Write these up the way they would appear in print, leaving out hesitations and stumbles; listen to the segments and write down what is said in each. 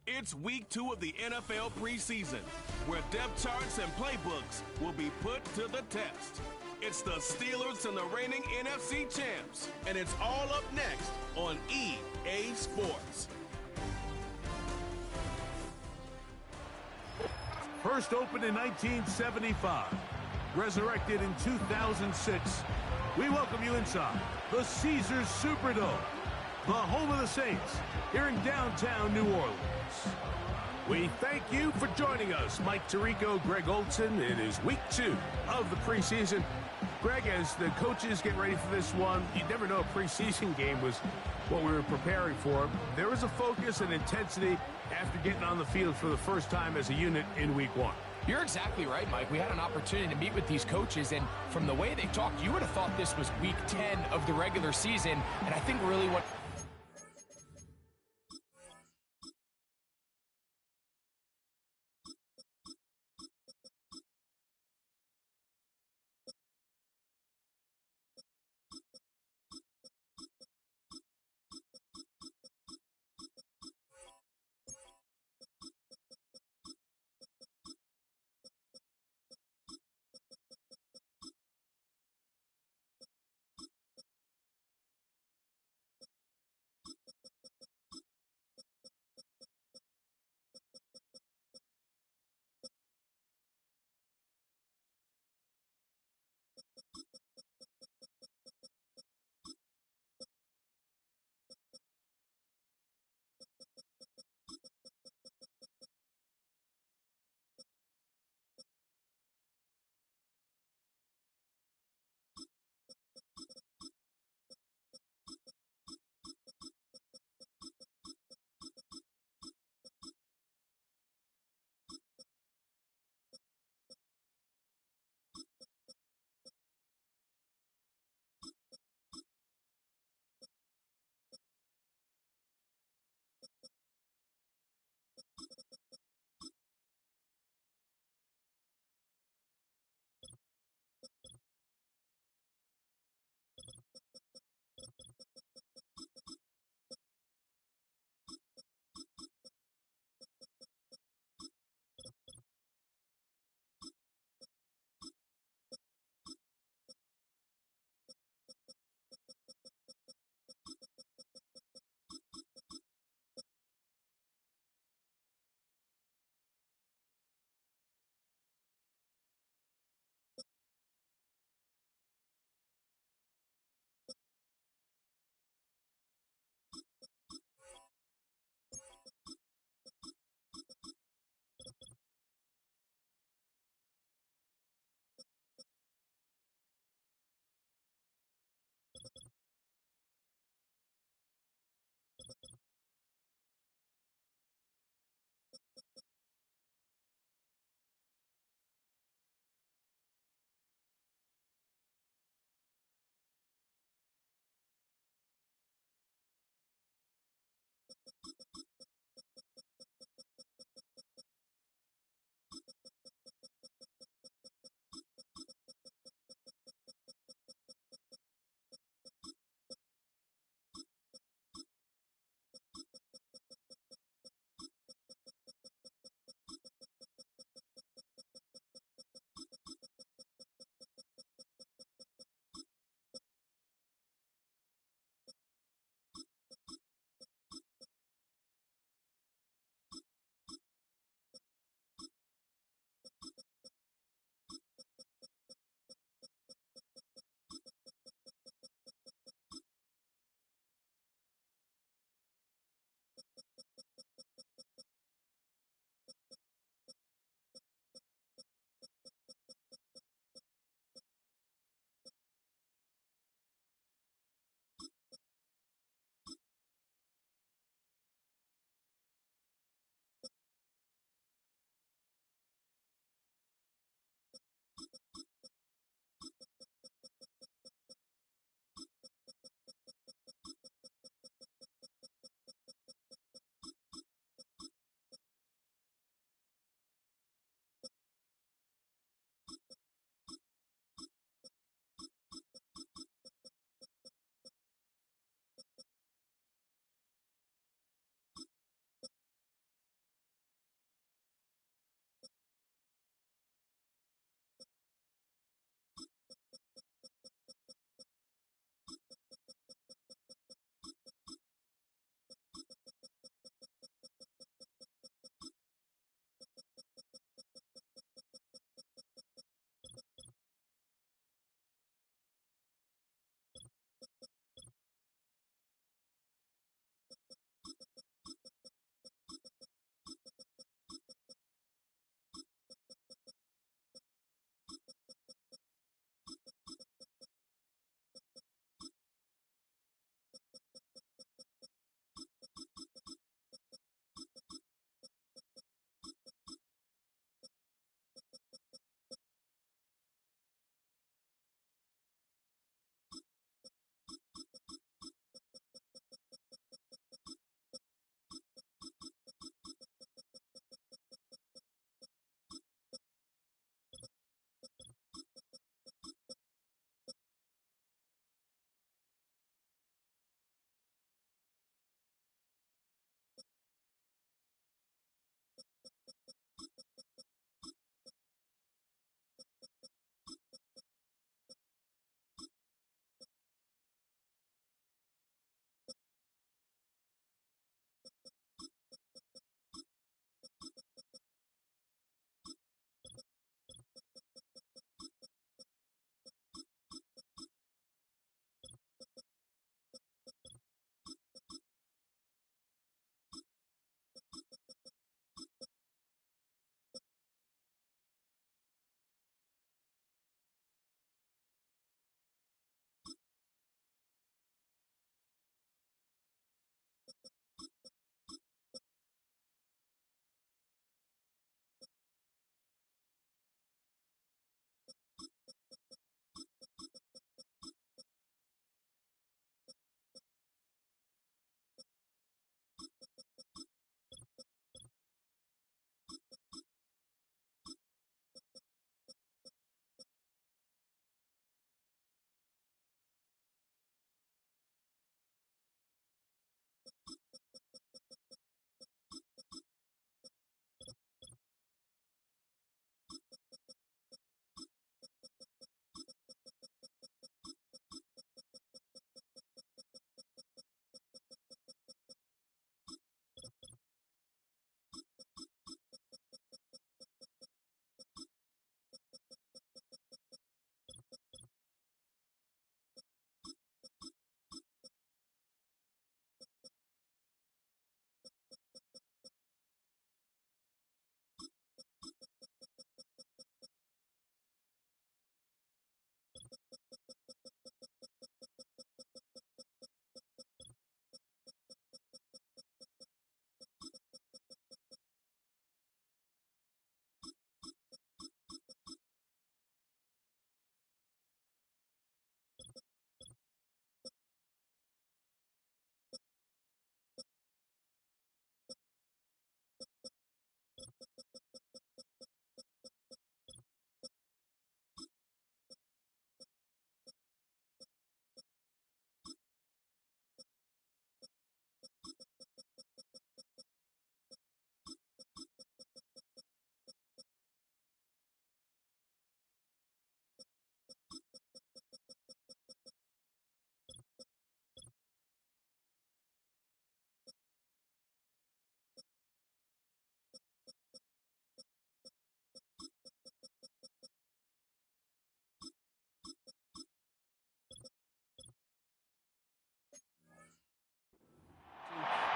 It's week 2 of the NFL preseason, where depth charts and playbooks will be put to the test. It's the Steelers and the reigning NFC champs, and it's all up next on EA Sports. First opened in 1975, resurrected in 2006, we welcome you inside the Caesars Superdome, the home of the Saints, here in downtown New Orleans. We thank you for joining us, Mike Tirico, Greg Olson. It is week 2 of the preseason. Greg, as the coaches get ready for this one, you never know a preseason game was what we were preparing for. There was a focus and intensity after getting on the field for the first time as a unit in week 1. You're exactly right, Mike. We had an opportunity to meet with these coaches, and from the way they talked, you would have thought this was week 10 of the regular season, and I think really what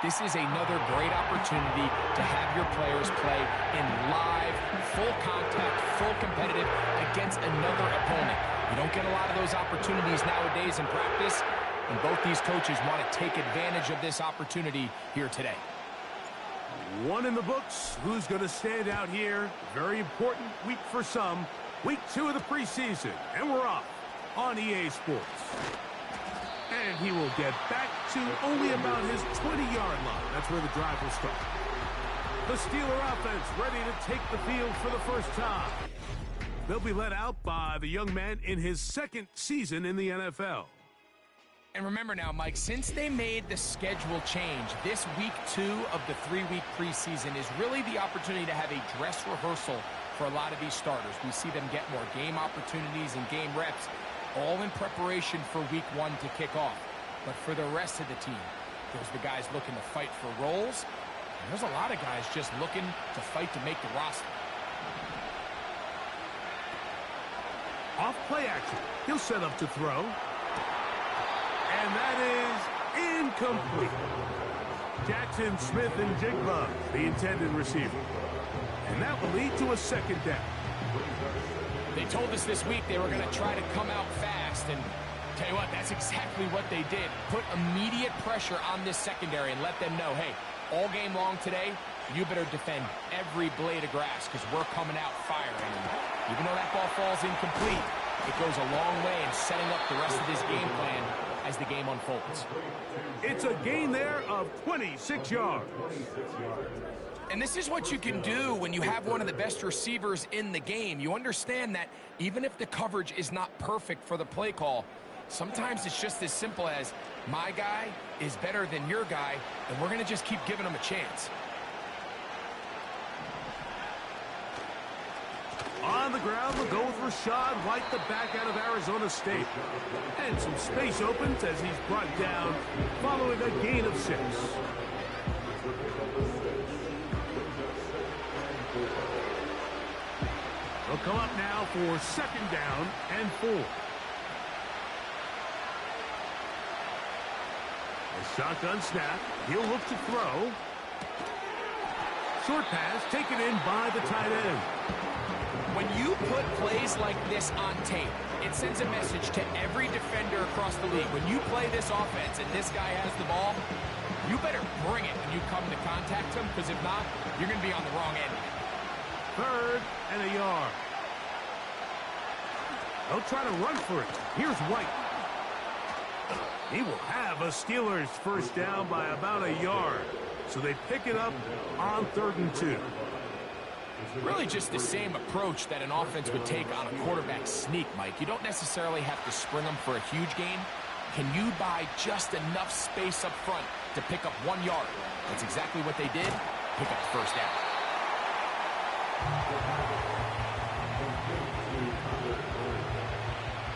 this is another great opportunity to have your players play in live, full contact, full competitive against another opponent. You don't get a lot of those opportunities nowadays in practice, and both these coaches want to take advantage of this opportunity here today. One in the books. Who's going to stand out here? Very important week for some. Week 2 of the preseason, and we're off on EA Sports. And he will get back to only about his 20-yard line. That's where the drive will start. The Steeler offense ready to take the field for the first time. They'll be led out by the young man in his second season in the NFL. And remember now, Mike, since they made the schedule change, this week 2 of the 3-week preseason is really the opportunity to have a dress rehearsal for a lot of these starters. We see them get more game opportunities and game reps, all in preparation for week 1 to kick off. But for the rest of the team, there's the guys looking to fight for roles, and there's a lot of guys just looking to fight to make the roster. Off play action. He'll set up to throw. And that is incomplete. Jackson, Smith, and Jigba, the intended receiver. And that will lead to a second down. They told us this week they were going to try to come out fast, and tell you what, that's exactly what they did. Put immediate pressure on this secondary and let them know, hey, all game long today, you better defend every blade of grass because we're coming out firing. And even though that ball falls incomplete, it goes a long way in setting up the rest of this game plan as the game unfolds. It's a gain there of 26 yards. And this is what you can do when you have one of the best receivers in the game. You understand that even if the coverage is not perfect for the play call, sometimes it's just as simple as my guy is better than your guy, and we're going to just keep giving him a chance. On the ground, we'll go with Rashad White, the back out of Arizona State. And some space opens as he's brought down following a gain of 6. They'll come up now for second down and 4. A shotgun snap. He'll look to throw. Short pass taken in by the tight end. When you put plays like this on tape, it sends a message to every defender across the league. When you play this offense and this guy has the ball, you better bring it when you come to contact him, because if not, you're going to be on the wrong end. 3rd and a yard. They'll try to run for it. Here's White. He will have a Steelers first down by about a yard. So they pick it up on 3rd and 2. Really just the same approach that an offense would take on a quarterback sneak, Mike. You don't necessarily have to spring them for a huge gain. Can you buy just enough space up front to pick up 1 yard? That's exactly what they did. Pick up the first down.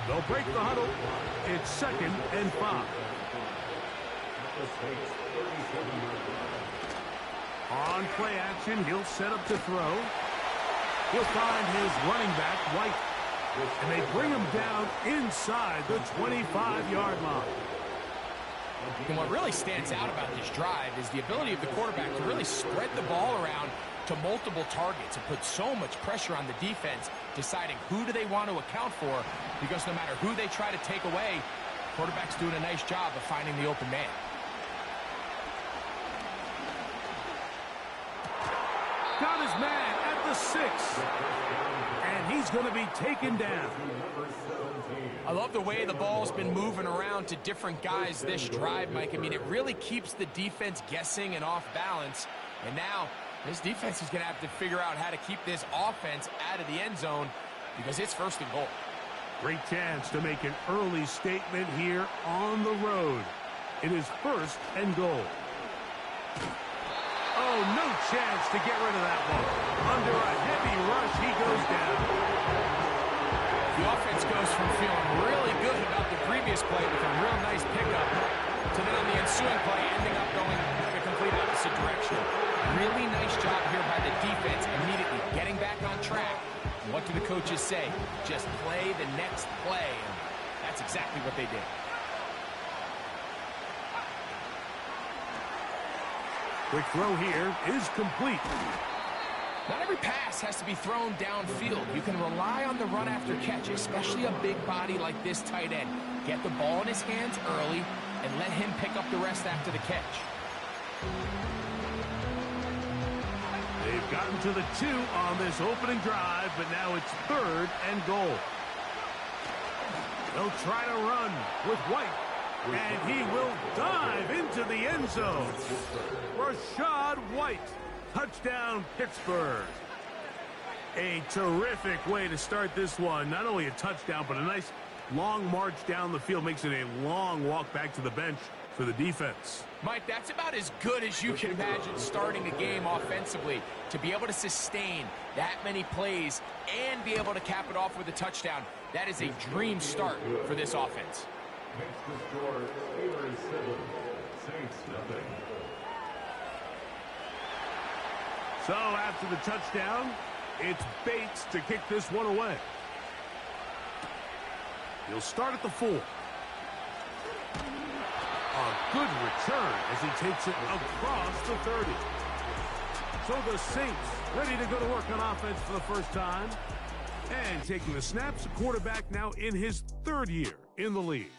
They'll break the huddle. It's 2nd and 5. On play action, he'll set up to throw. He'll find his running back, White. And they bring him down inside the 25-yard line. And what really stands out about this drive is the ability of the quarterback to really spread the ball around to multiple targets and put so much pressure on the defense, deciding who do they want to account for, because no matter who they try to take away, the quarterback's doing a nice job of finding the open man. Got his man at the 6. And he's going to be taken down. I love the way the ball's been moving around to different guys this drive, Mike. I mean, it really keeps the defense guessing and off balance. And now, this defense is going to have to figure out how to keep this offense out of the end zone, because it's 1st and goal. Great chance to make an early statement here on the road. It is 1st and goal. Oh, no chance to get rid of that one. Under a heavy rush, he goes down. The offense goes from feeling really good about the previous play with a real nice pickup to then on the ensuing play ending up going the complete opposite direction. Really nice job here by the defense, immediately getting back on track. And what do the coaches say? Just play the next play. And that's exactly what they did. Quick throw here is complete. Not every pass has to be thrown downfield. You can rely on the run after catch, especially a big body like this tight end. Get the ball in his hands early and let him pick up the rest after the catch. They've gotten to the 2 on this opening drive, but now it's 3rd and goal. They'll try to run with White, and he will dive into the end zone. Rashad White, touchdown Pittsburgh. A terrific way to start this one. Not only a touchdown, but a nice long march down the field. Makes it a long walk back to the bench for the defense. Mike, that's about as good as you can imagine starting a game offensively. To be able to sustain that many plays and be able to cap it off with a touchdown, that is a dream start for this offense. So after the touchdown, it's Bates to kick this one away. He'll start at the 4. A good return as he takes it across the 30. So the Saints ready to go to work on offense for the first time. And taking the snaps, the quarterback now in his 3rd year in the league.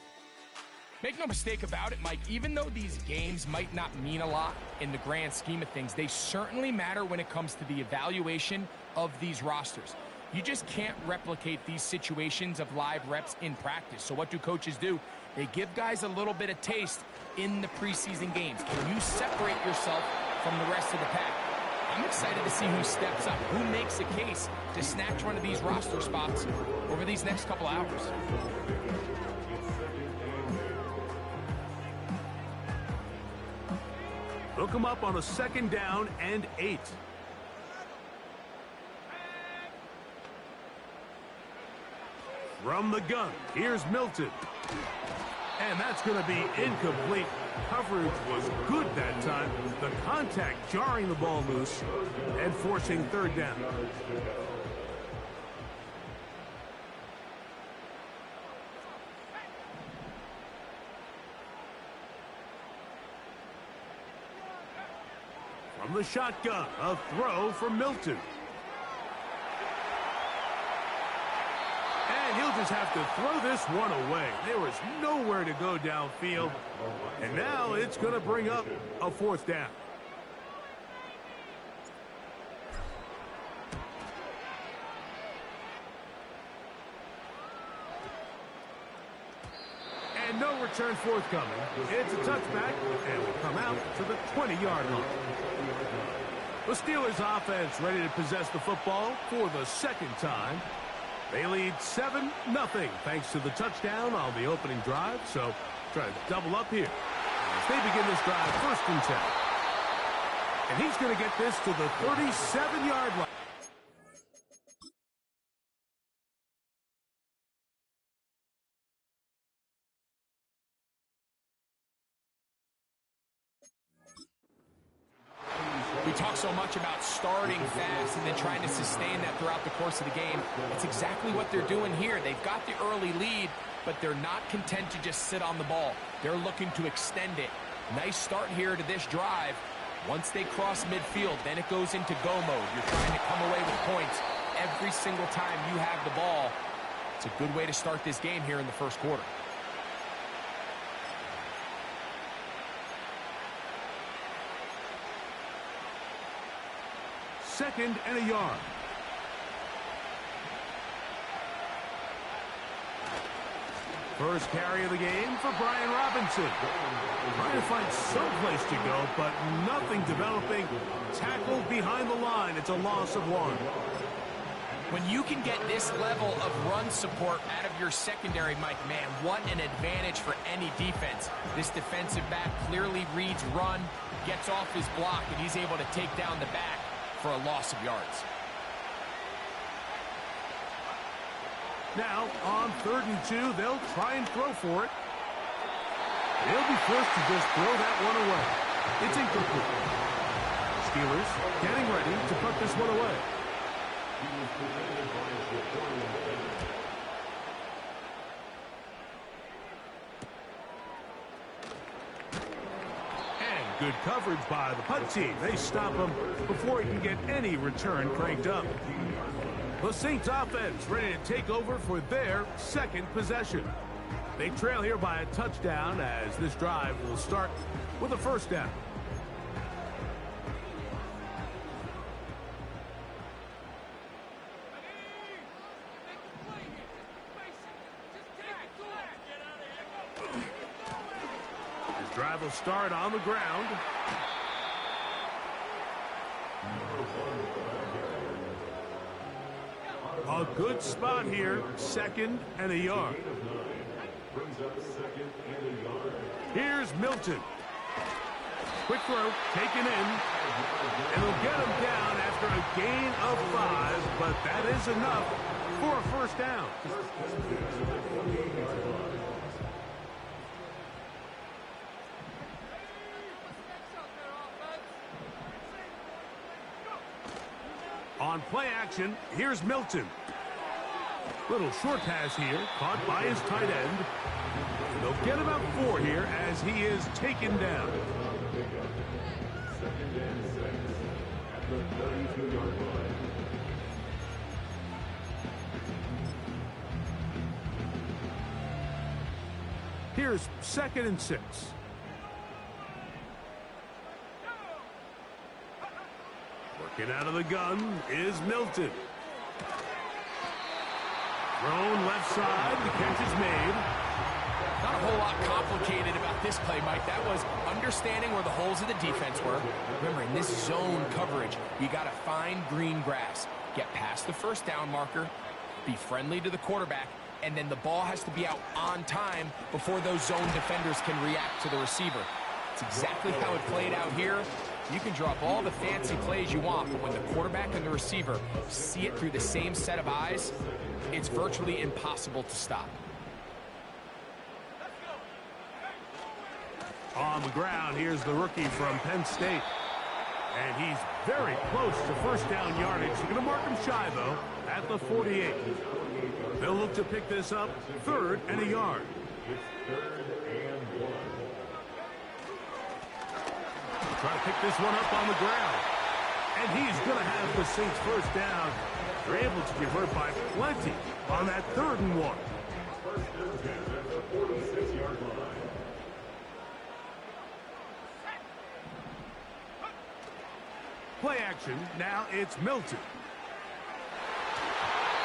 Make no mistake about it, Mike, even though these games might not mean a lot in the grand scheme of things, they certainly matter when it comes to the evaluation of these rosters. You just can't replicate these situations of live reps in practice. So what do coaches do? They give guys a little bit of taste in the preseason games. Can you separate yourself from the rest of the pack? I'm excited to see who steps up, who makes a case to snatch one of these roster spots over these next couple hours. Look him up on a 2nd down and 8. From the gun, here's Milton. And that's going to be incomplete. Coverage was good that time. The contact jarring the ball loose and forcing 3rd down. From the shotgun, a throw for Milton. And he'll just have to throw this one away. There was nowhere to go downfield. And now it's going to bring up a 4th down. And no return forthcoming. It's a touchback, and will come out to the 20-yard line. The Steelers offense ready to possess the football for the 2nd time. They lead 7-0 thanks to the touchdown on the opening drive. So try to double up here as they begin this drive 1st and 10. And he's going to get this to the 37-yard line. We talk so much about starting fast and then trying to sustain that throughout the course of the game. It's exactly what they're doing here. They've got the early lead, but they're not content to just sit on the ball. They're looking to extend it. Nice start here to this drive. Once they cross midfield, then it goes into go mode. You're trying to come away with points every single time you have the ball. It's a good way to start this game here in the 1st quarter. Second and a yard. First carry of the game for Brian Robinson. Trying to find some place to go, but nothing developing. Tackled behind the line. It's a loss of 1. When you can get this level of run support out of your secondary, Mike, man, what an advantage for any defense. This defensive back clearly reads run, gets off his block, and he's able to take down the back for a loss of yards. Now, on 3rd and 2, they'll try and throw for it. They'll be forced to just throw that one away. It's incomplete. Steelers getting ready to put this one away. And Good coverage by the punt team. They stop him before he can get any return cranked up. The Saints offense ready to take over for their second possession. They trail here by a touchdown as this drive will start with a first down. This drive will start on the ground. A good spot here, 2nd and a yard. Here's Milton. Quick throw, taken in. And he'll get him down after a gain of 5, but that is enough for a first down. On play action, here's Milton. Little short pass here, caught by his tight end. They'll get about 4 here as he is taken down. 2nd and 6 at the 32-yard line. Here's 2nd and 6. Working out of the gun is Milton. Thrown left side. The catch is made. Not a whole lot complicated about this play, Mike. That was understanding where the holes of the defense were. Remember, in this zone coverage, you got to find green grass. Get past the first down marker. Be friendly to the quarterback. And then the ball has to be out on time before those zone defenders can react to the receiver. It's exactly how it played out here. You can draw up all the fancy plays you want, but when the quarterback and the receiver see it through the same set of eyes, it's virtually impossible to stop. On the ground, here's the rookie from Penn State. And he's very close to first down yardage. You're going to mark him shy, though, at the 48. They'll look to pick this up 3rd and a yard. Try to pick this one up on the ground. And he's going to have the Saints first down. They're able to convert by plenty on that 3rd and 1. Play action. Now it's Milton.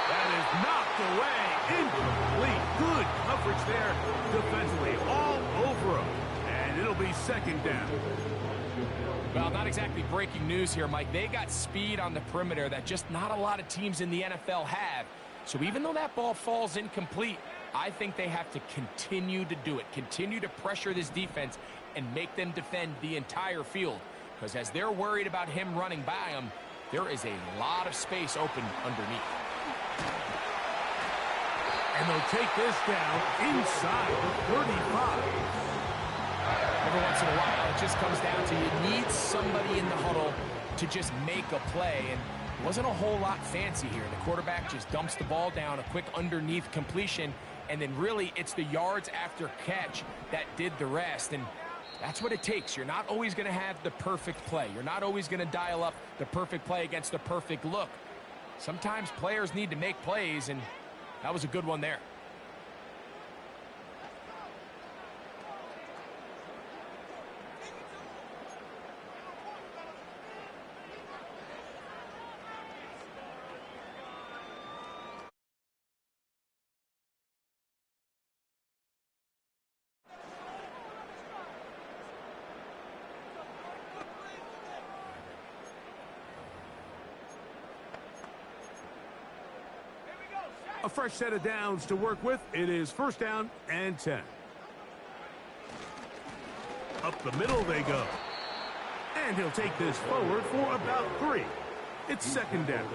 That is knocked away. Incomplete. Good coverage there defensively. All over him. And it'll be 2nd down. Well, not exactly breaking news here, Mike. They got speed on the perimeter that just not a lot of teams in the NFL have. So even though that ball falls incomplete, I think they have to continue to do it. Continue to pressure this defense and make them defend the entire field. Because as they're worried about him running by them, there is a lot of space open underneath. And they'll take this down inside the 35. Every once in a while, it just comes down to you need somebody in the huddle to just make a play. And it wasn't a whole lot fancy here. The quarterback just dumps the ball down, a quick underneath completion, and then really it's the yards after catch that did the rest. And that's what it takes. You're not always going to have the perfect play. You're not always going to dial up the perfect play against the perfect look. Sometimes players need to make plays, and that was a good one there. A fresh set of downs to work with. It is 1st down and 10. Up the middle they go. And he'll take this forward for about 3. It's 2nd down.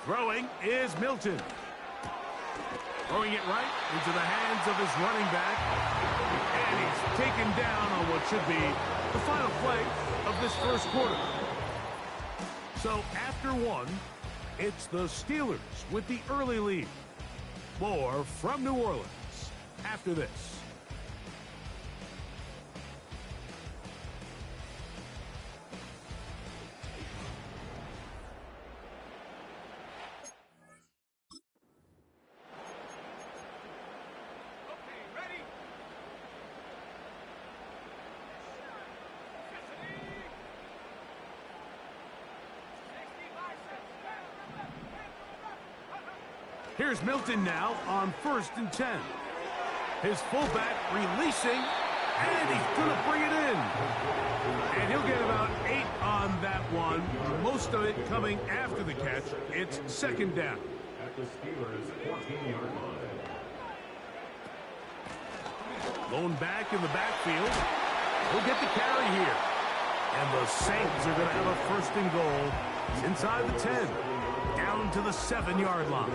Throwing is Milton. Throwing it right into the hands of his running back. And he's taken down on what should be the final play of this first quarter. So after one, it's the Steelers with the early lead. More from New Orleans after this. Here's Milton now on 1st and 10. His fullback releasing, and he's going to bring it in. And he'll get about 8 on that one, most of it coming after the catch. It's 2nd down. At the Steelers' 14-yard line. Lone back in the backfield. He'll get the carry here. And the Saints are going to have a 1st and goal inside the 10, down to the 7-yard line.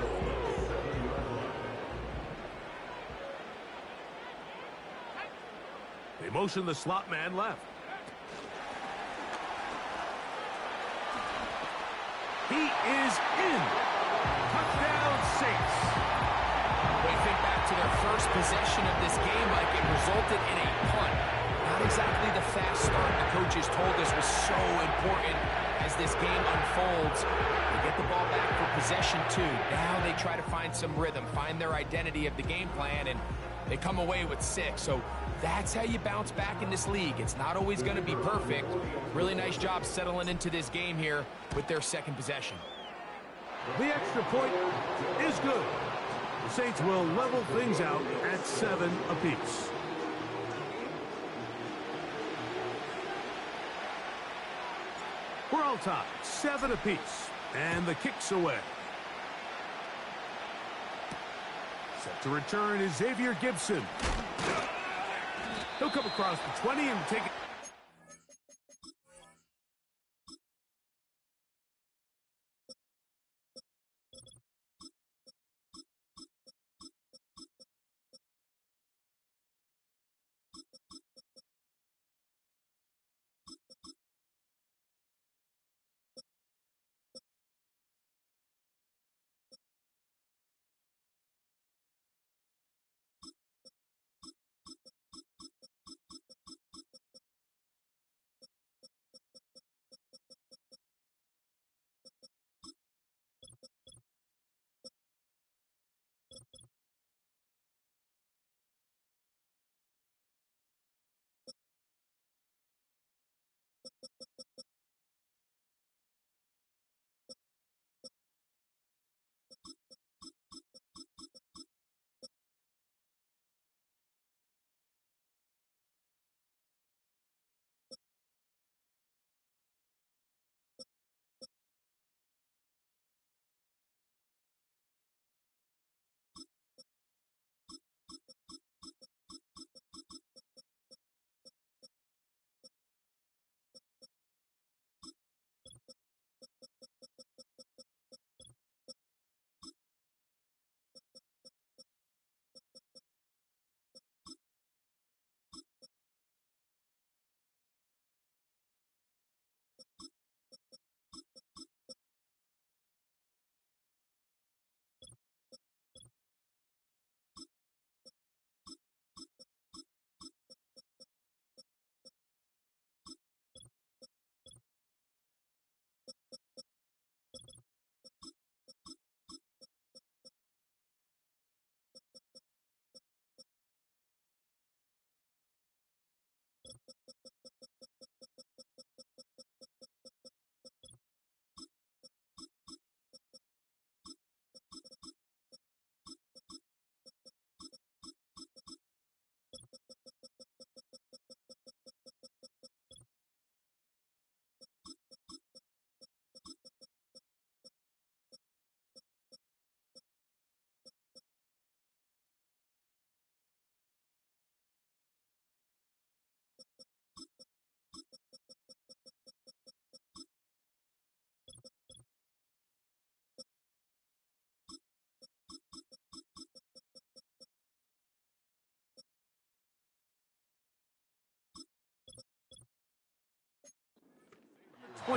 They motion the slot man left. He is in. Touchdown, Saints. When you think back to their first possession of this game, Mike, it resulted in a punt. Not exactly the fast start the coaches told us was so important as this game unfolds. They get the ball back for possession 2. Now they try to find some rhythm, find their identity of the game plan, and they come away with 6. So that's how you bounce back in this league. It's not always going to be perfect. Really nice job settling into this game here with their 2nd possession. The extra point is good. The Saints will level things out at 7 apiece. We're all tied, 7 apiece, and the kick's away. Set to return is Xavier Gibson. He'll come across the 20 and take it.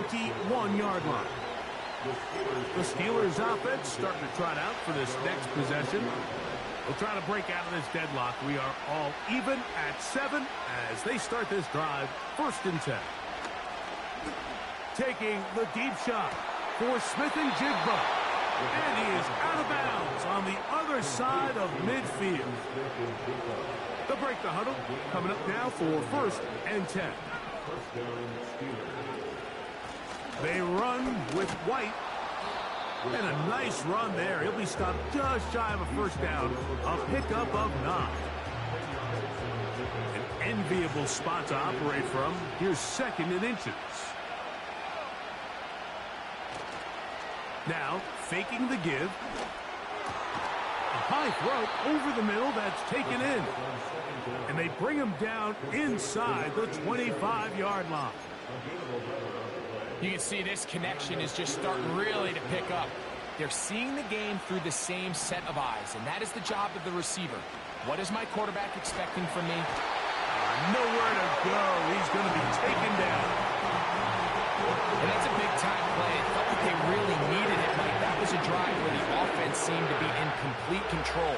21-yard line. The Steelers offense starting to trot out for this next possession. We'll try to break out of this deadlock. We are all even at 7 as they start this drive, 1st and 10. Taking the deep shot for Smith and Jigba. And he is out of bounds on the other side of midfield. They'll break the huddle. Coming up now for 1st and 10. They run with White. And a nice run there. He'll be stopped just shy of a 1st down. A pickup of 9. An enviable spot to operate from. Here's 2nd and inches. Now, faking the give. A high throw over the middle that's taken in. And they bring him down inside the 25-yard line. You can see this connection is just starting really to pick up. They're seeing the game through the same set of eyes, and that is the job of the receiver. What is my quarterback expecting from me? Nowhere to go. He's going to be taken down. And that's a big-time play. It felt like they really needed it, Mike. That was a drive where the offense seemed to be in complete control.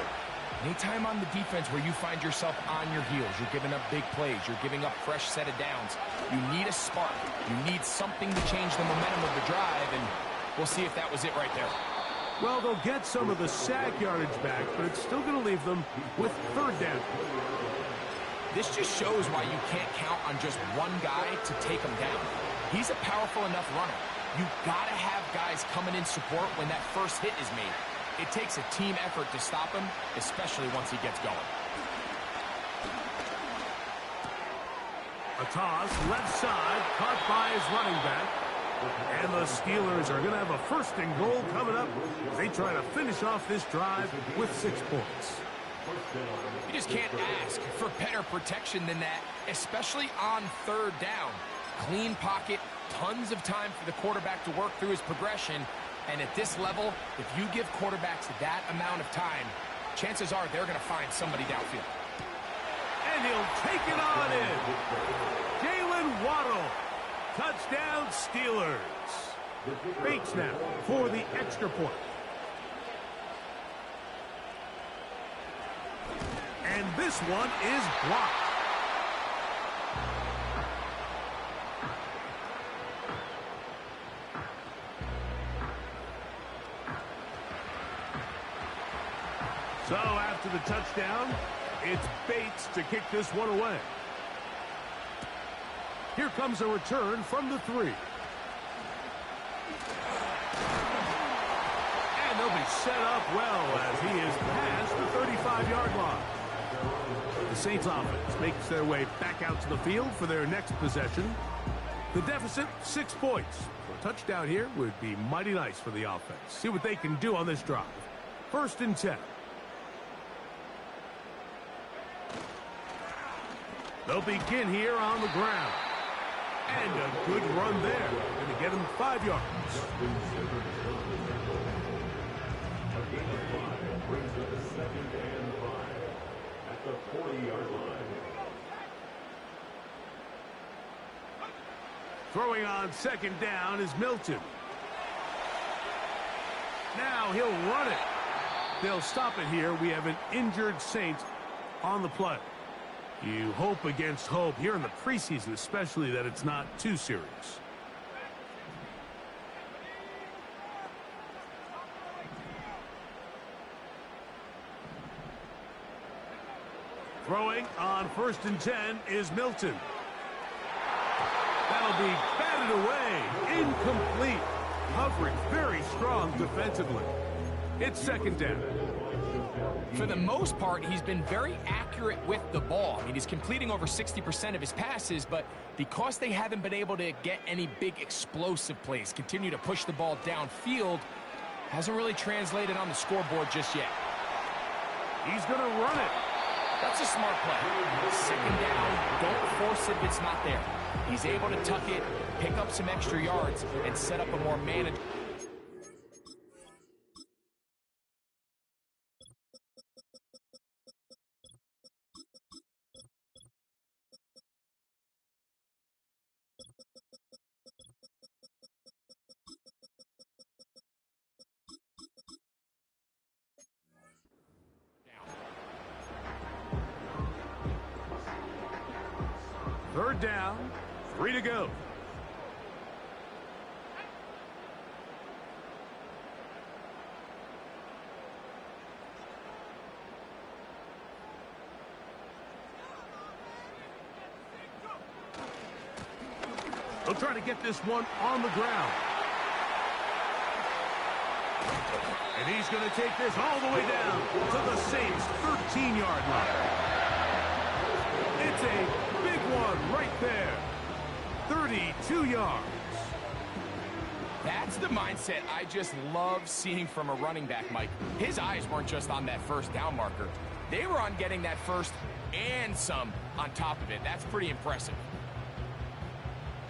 Anytime on the defense where you find yourself on your heels, you're giving up big plays, you're giving up fresh set of downs, you need a spark. You need something to change the momentum of the drive, and we'll see if that was it right there. Well, they'll get some of the sack yardage back, but it's still going to leave them with 3rd down. This just shows why you can't count on just one guy to take him down. He's a powerful enough runner. You've got to have guys coming in support when that first hit is made. It takes a team effort to stop him, especially once he gets going. A toss, left side, caught by his running back. And the Steelers are going to have a 1st and goal coming up. They try to finish off this drive with 6 points. You just can't ask for better protection than that, especially on 3rd down. Clean pocket, tons of time for the quarterback to work through his progression. And at this level, if you give quarterbacks that amount of time, chances are they're going to find somebody downfield. And he'll take it on in. Jalen Waddle. Touchdown, Steelers. Bates now for the extra point. And this one is blocked. So after the touchdown, it's Bates to kick this one away. Here comes a return from the 3. And they'll be set up well as he is past the 35-yard line. The Saints offense makes their way back out to the field for their next possession. The deficit, 6 points. A touchdown here would be mighty nice for the offense. See what they can do on this drive. 1st and 10. They'll begin here on the ground. And a good run there. Going to get him 5 yards. Brings up a 2nd and 5 at the 40-yard line. Throwing on 2nd down is Milton. Now he'll run it. They'll stop it here. We have an injured Saint on the play. You hope against hope here in the preseason, especially that it's not too serious. Throwing on 1st and 10 is Milton. That'll be batted away. Incomplete. Covering very strong defensively. It's 2nd down. For the most part, he's been very accurate with the ball. I mean, he's completing over 60% of his passes, but because they haven't been able to get any big explosive plays, continue to push the ball downfield, hasn't really translated on the scoreboard just yet. He's going to run it. That's a smart play. 2nd down, don't force it if it's not there. He's able to tuck it, pick up some extra yards, and set up a more manageable. down, 3 to go. They'll try to get this one on the ground. And he's going to take this all the way down to the Saints' 13-yard line. It's a big one right there. 32 yards. That's the mindset I just love seeing from a running back, Mike. His eyes weren't just on that first down marker. They were on getting that first and some on top of it. That's pretty impressive.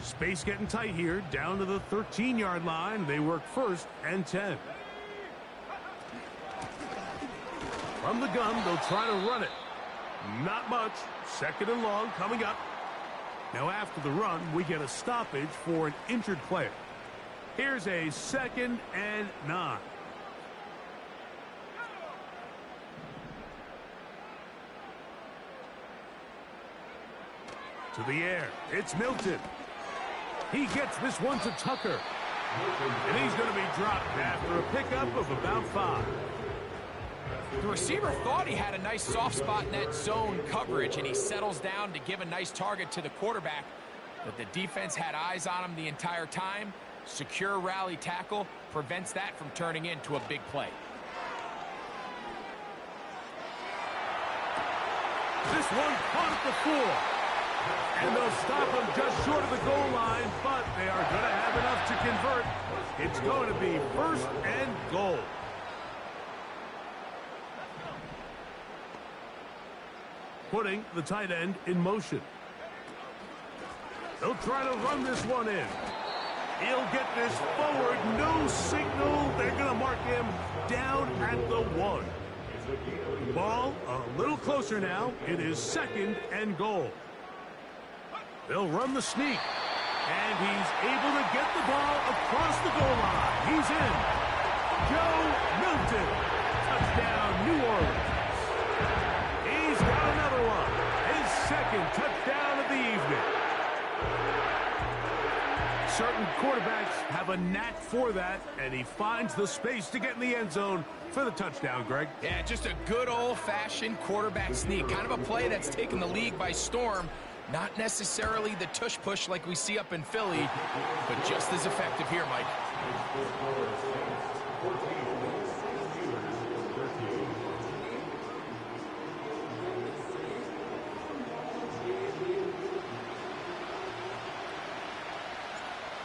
Space getting tight here, down to the 13-yard line. They work 1st and 10. From the gun, they'll try to run it. Not much. 2nd and long coming up. Now after the run, we get a stoppage for an injured player. Here's a 2nd and 9. To the air. It's Milton. He gets this one to Tucker. And he's going to be dropped after a pickup of about 5. The receiver thought he had a nice soft spot in that zone coverage, and he settles down to give a nice target to the quarterback. But the defense had eyes on him the entire time. Secure rally tackle prevents that from turning into a big play. This one caught at the 4. And they'll stop him just short of the goal line, but they are going to have enough to convert. It's going to be 1st and goal. Putting the tight end in motion. They'll try to run this one in. He'll get this forward. No signal. They're going to mark him down at the 1. Ball a little closer now. It is 2nd and goal. They'll run the sneak. And he's able to get the ball across the goal line. He's in. Joe Milton. Touchdown, New Orleans. He's got another one. His 2nd touchdown of the evening. Certain quarterbacks have a knack for that, and he finds the space to get in the end zone for the touchdown, Greg. Yeah, just a good old-fashioned quarterback sneak. Kind of a play that's taken the league by storm. Not necessarily the tush-push like we see up in Philly, but just as effective here, Mike.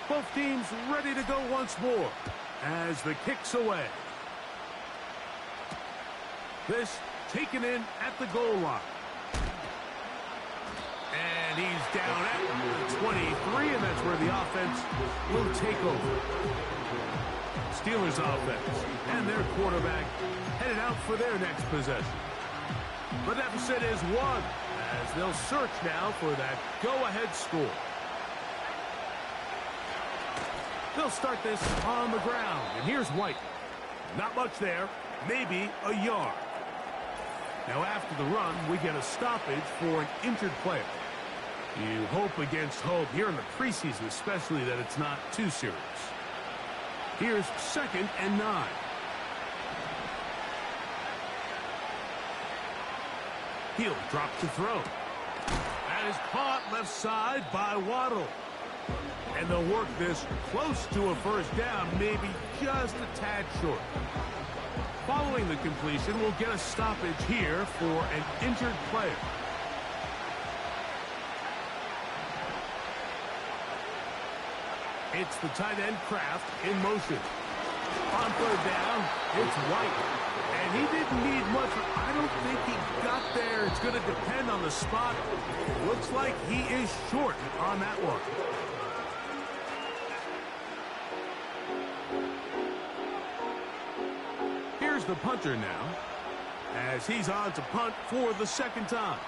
Both teams ready to go once more as the kick's away. This taken in at the goal line. And he's down at the 23, and that's where the offense will take over. Steelers offense and their quarterback headed out for their next possession. The deficit is 1 as they'll search now for that go-ahead score. They'll start this on the ground, and here's White. Not much there, maybe a yard. Now after the run, we get a stoppage for an injured player. You hope against hope here in the preseason, especially that it's not too serious. Here's 2nd and 9. He'll drop to throw. That is caught left side by Waddle. And they'll work this close to a 1st down, maybe just a tad short. Following the completion, we'll get a stoppage here for an injured player. It's the tight end Kraft in motion. On 3rd down, it's White. And he didn't need much. I don't think he got there. It's going to depend on the spot. Looks like he is short on that one. Here's the punter now, as he's on to punt for the 2nd time.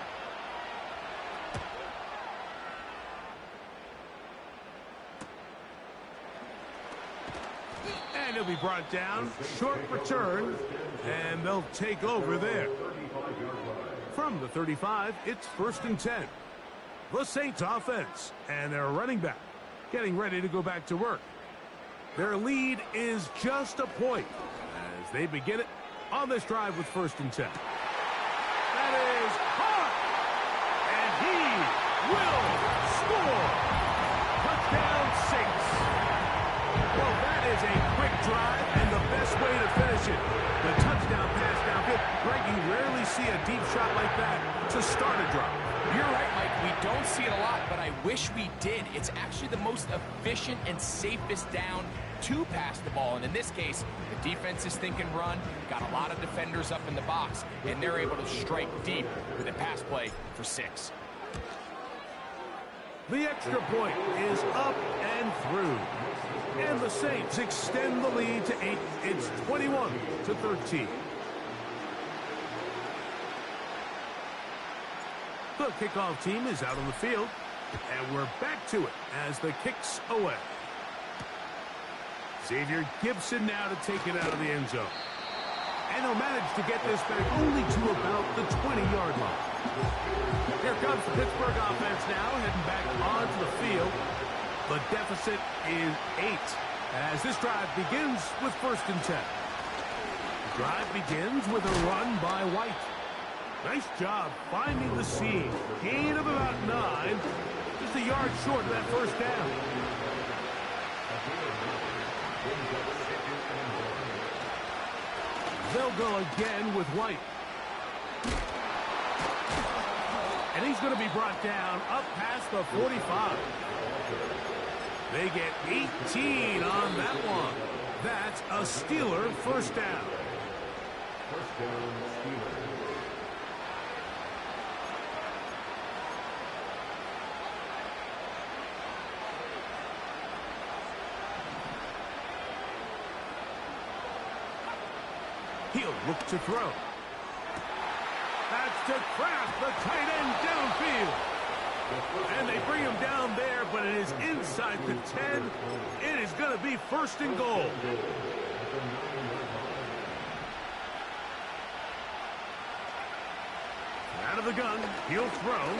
And he'll be brought down. Short return, and they'll take over there. From the 35, it's 1st and 10. the Saints offense, and their running back getting ready to go back to work. Their lead is just a point as they begin it on this drive with 1st and 10. That is caught, and he will score. Touchdown, Saints. Well, that is a quick drive and the best way to finish it. The touchdown pass downfield. Greg, you rarely see a deep shot like that to start a drive. You're right, Mike. We don't see it a lot, but I wish we did. It's actually the most efficient and safest down to pass the ball. And in this case, the defense is thinking run, got a lot of defenders up in the box, and they're able to strike deep with a pass play for 6. The extra point is up and through. And the Saints extend the lead to 8. It's 21-13. The kickoff team is out on the field, and we're back to it as the kick's away. Xavier Gibson now to take it out of the end zone. And he'll manage to get this back only to about the 20-yard line. Here comes the Pittsburgh offense now, heading back onto the field. The deficit is 8 as this drive begins with 1st and 10. The drive begins with a run by White. Nice job finding the seam. Gain of about 9. Just a yard short of that 1st down. They'll go again with White. And he's going to be brought down up past the 45. They get 18 on that one. That's a Steeler 1st down. 1st down, Steelers. He'll look to throw. That's to Kraft, the tight end downfield. And they bring him down there, but it is inside the 10. It is going to be 1st and goal. Out of the gun, he'll throw.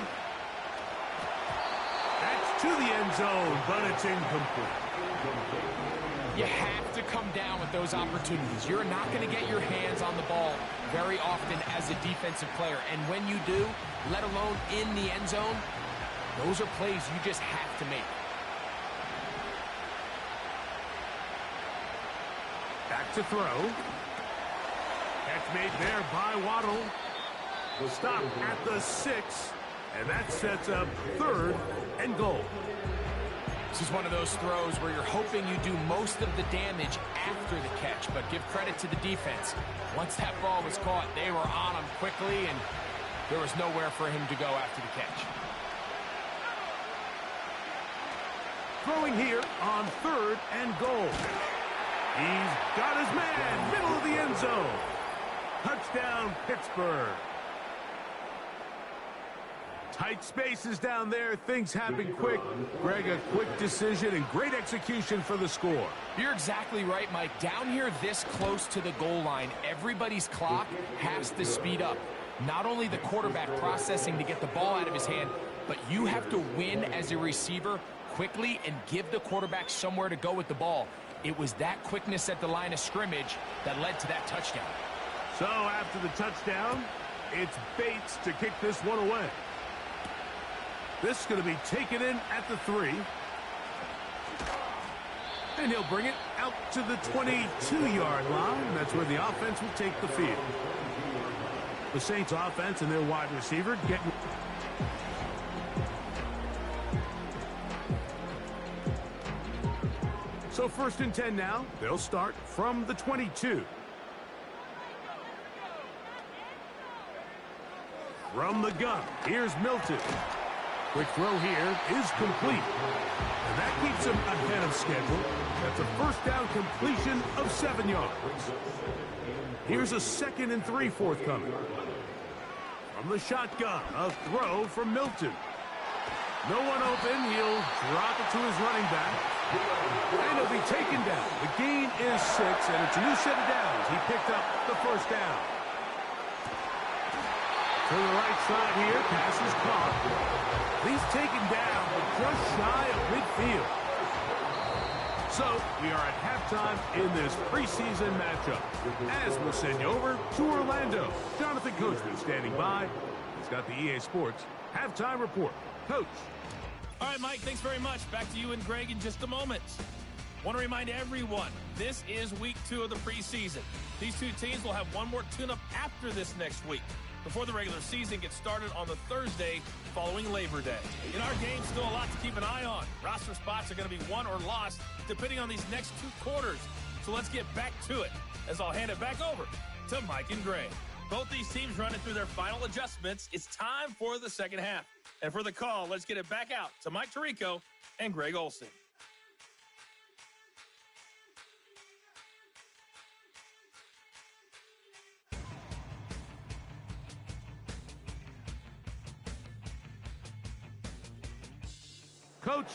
That's to the end zone, but it's incomplete. You have to come down with those opportunities. You're not going to get your hands on the ball very often as a defensive player. And when you do, let alone in the end zone, those are plays you just have to make. Back to throw. Catch made there by Waddle. Stop at the 6, and that sets up 3rd and goal. This is one of those throws where you're hoping you do most of the damage after the catch, but give credit to the defense. Once that ball was caught, they were on him quickly, and there was nowhere for him to go after the catch. Throwing here on 3rd and goal. He's got his man, middle of the end zone. Touchdown, Pittsburgh. Tight spaces down there. Things happen quick. Greg, a quick decision and great execution for the score. You're exactly right, Mike. Down here this close to the goal line, everybody's clock has to speed up. Not only the quarterback processing to get the ball out of his hand, but you have to win as a receiver quickly and give the quarterback somewhere to go with the ball. It was that quickness at the line of scrimmage that led to that touchdown. So after the touchdown, it's Bates to kick this one away. This is going to be taken in at the 3. And he'll bring it out to the 22-yard line. That's where the offense will take the field. The Saints offense and their wide receiver getting... So 1st and 10 now. They'll start from the 22. From the gun, here's Milton. Quick throw here is complete. And that keeps him ahead of schedule. That's a 1st down completion of 7 yards. Here's a 2nd and 3 forthcoming. From the shotgun, a throw from Milton. No one open. He'll drop it to his running back. And he'll be taken down. The gain is 6, and it's a new set of downs. He picked up the 1st down. To the right side here. Pass is caught. He's taken down, but just shy of midfield. So, we are at halftime in this preseason matchup. As we'll send you over to Orlando. Jonathan Coachman standing by. He's got the EA Sports halftime report. Coach. All right, Mike, thanks very much. Back to you and Greg in just a moment. Want to remind everyone, this is week 2 of the preseason. These two teams will have one more tune-up after this next week, before the regular season gets started on the Thursday following Labor Day. In our game, still a lot to keep an eye on. Roster spots are going to be won or lost depending on these next 2 quarters. So let's get back to it, as I'll hand it back over to Mike and Greg. Both these teams running through their final adjustments. It's time for the second half. And for the call, let's get it back out to Mike Tirico and Greg Olson. Coach.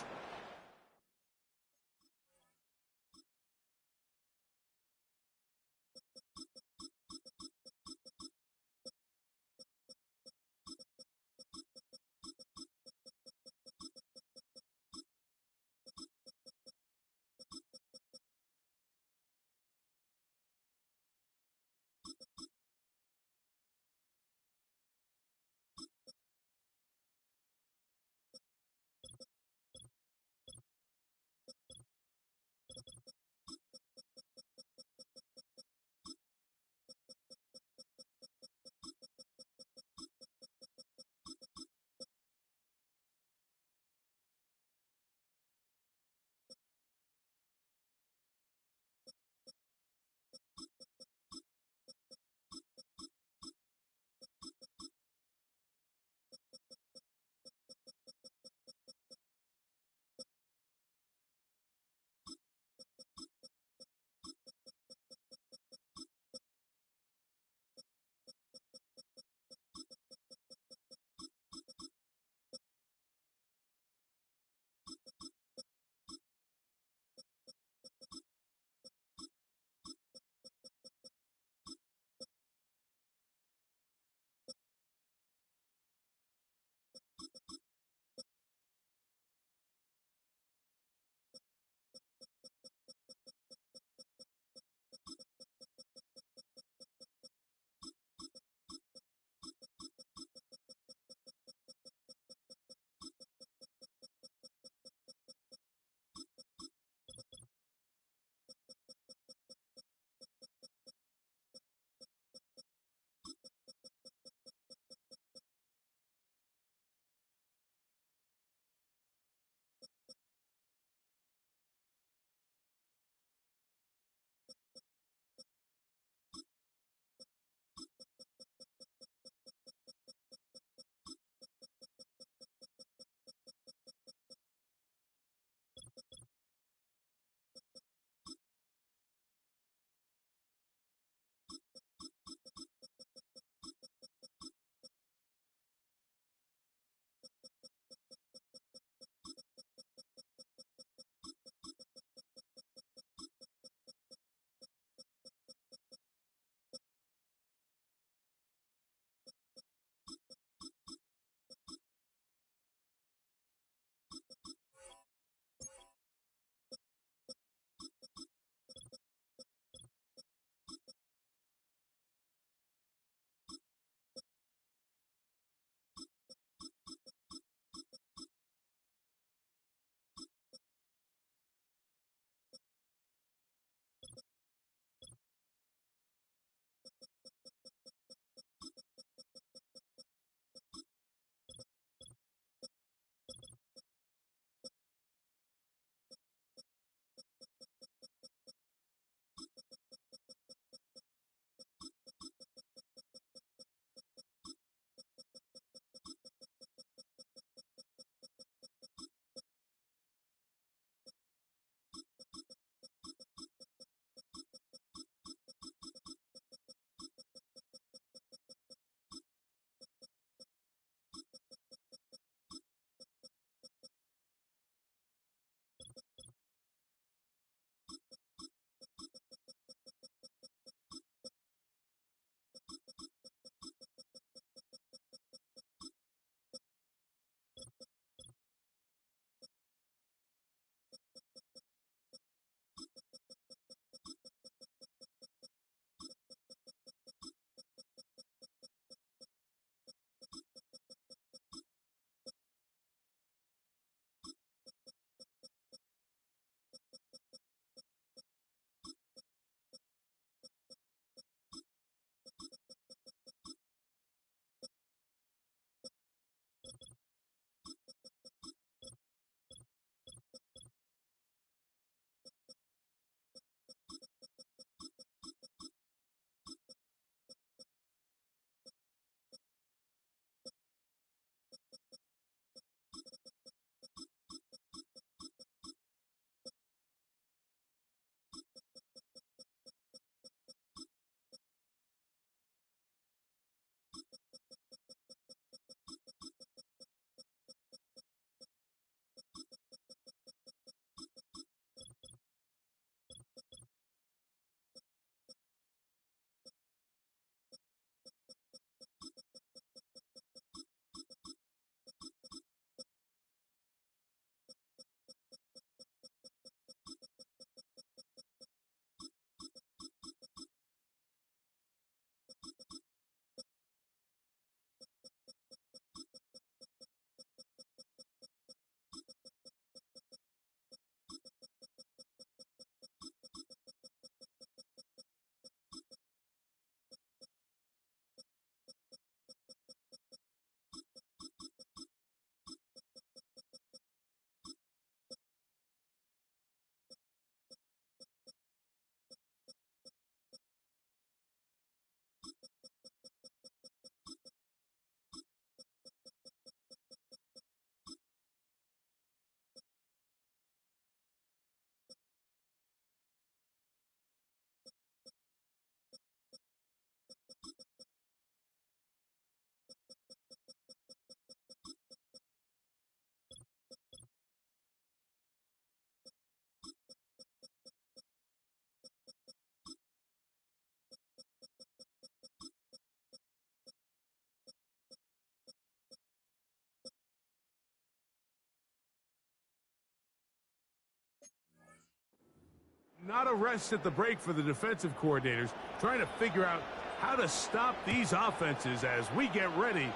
Not a rest at the break for the defensive coordinators, trying to figure out how to stop these offenses as we get ready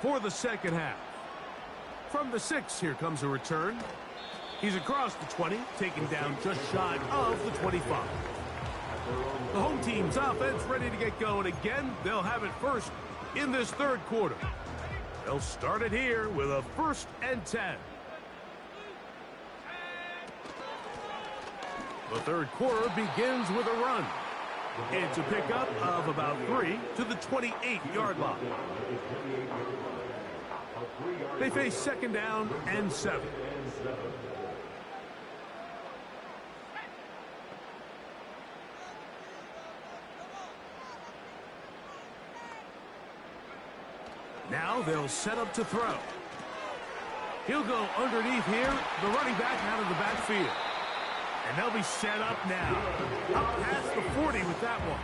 for the second half. From the 6, here comes a return. He's across the 20, taken down just shy of the 25. The home team's offense ready to get going again. They'll have it first in this third quarter. They'll start it here with a 1st and 10. The third quarter begins with a run. It's a pickup of about 3 to the 28-yard line. They face 2nd down and 7. Now they'll set up to throw. He'll go underneath here, the running back out of the backfield. And they'll be set up now. Up past the 40 with that one.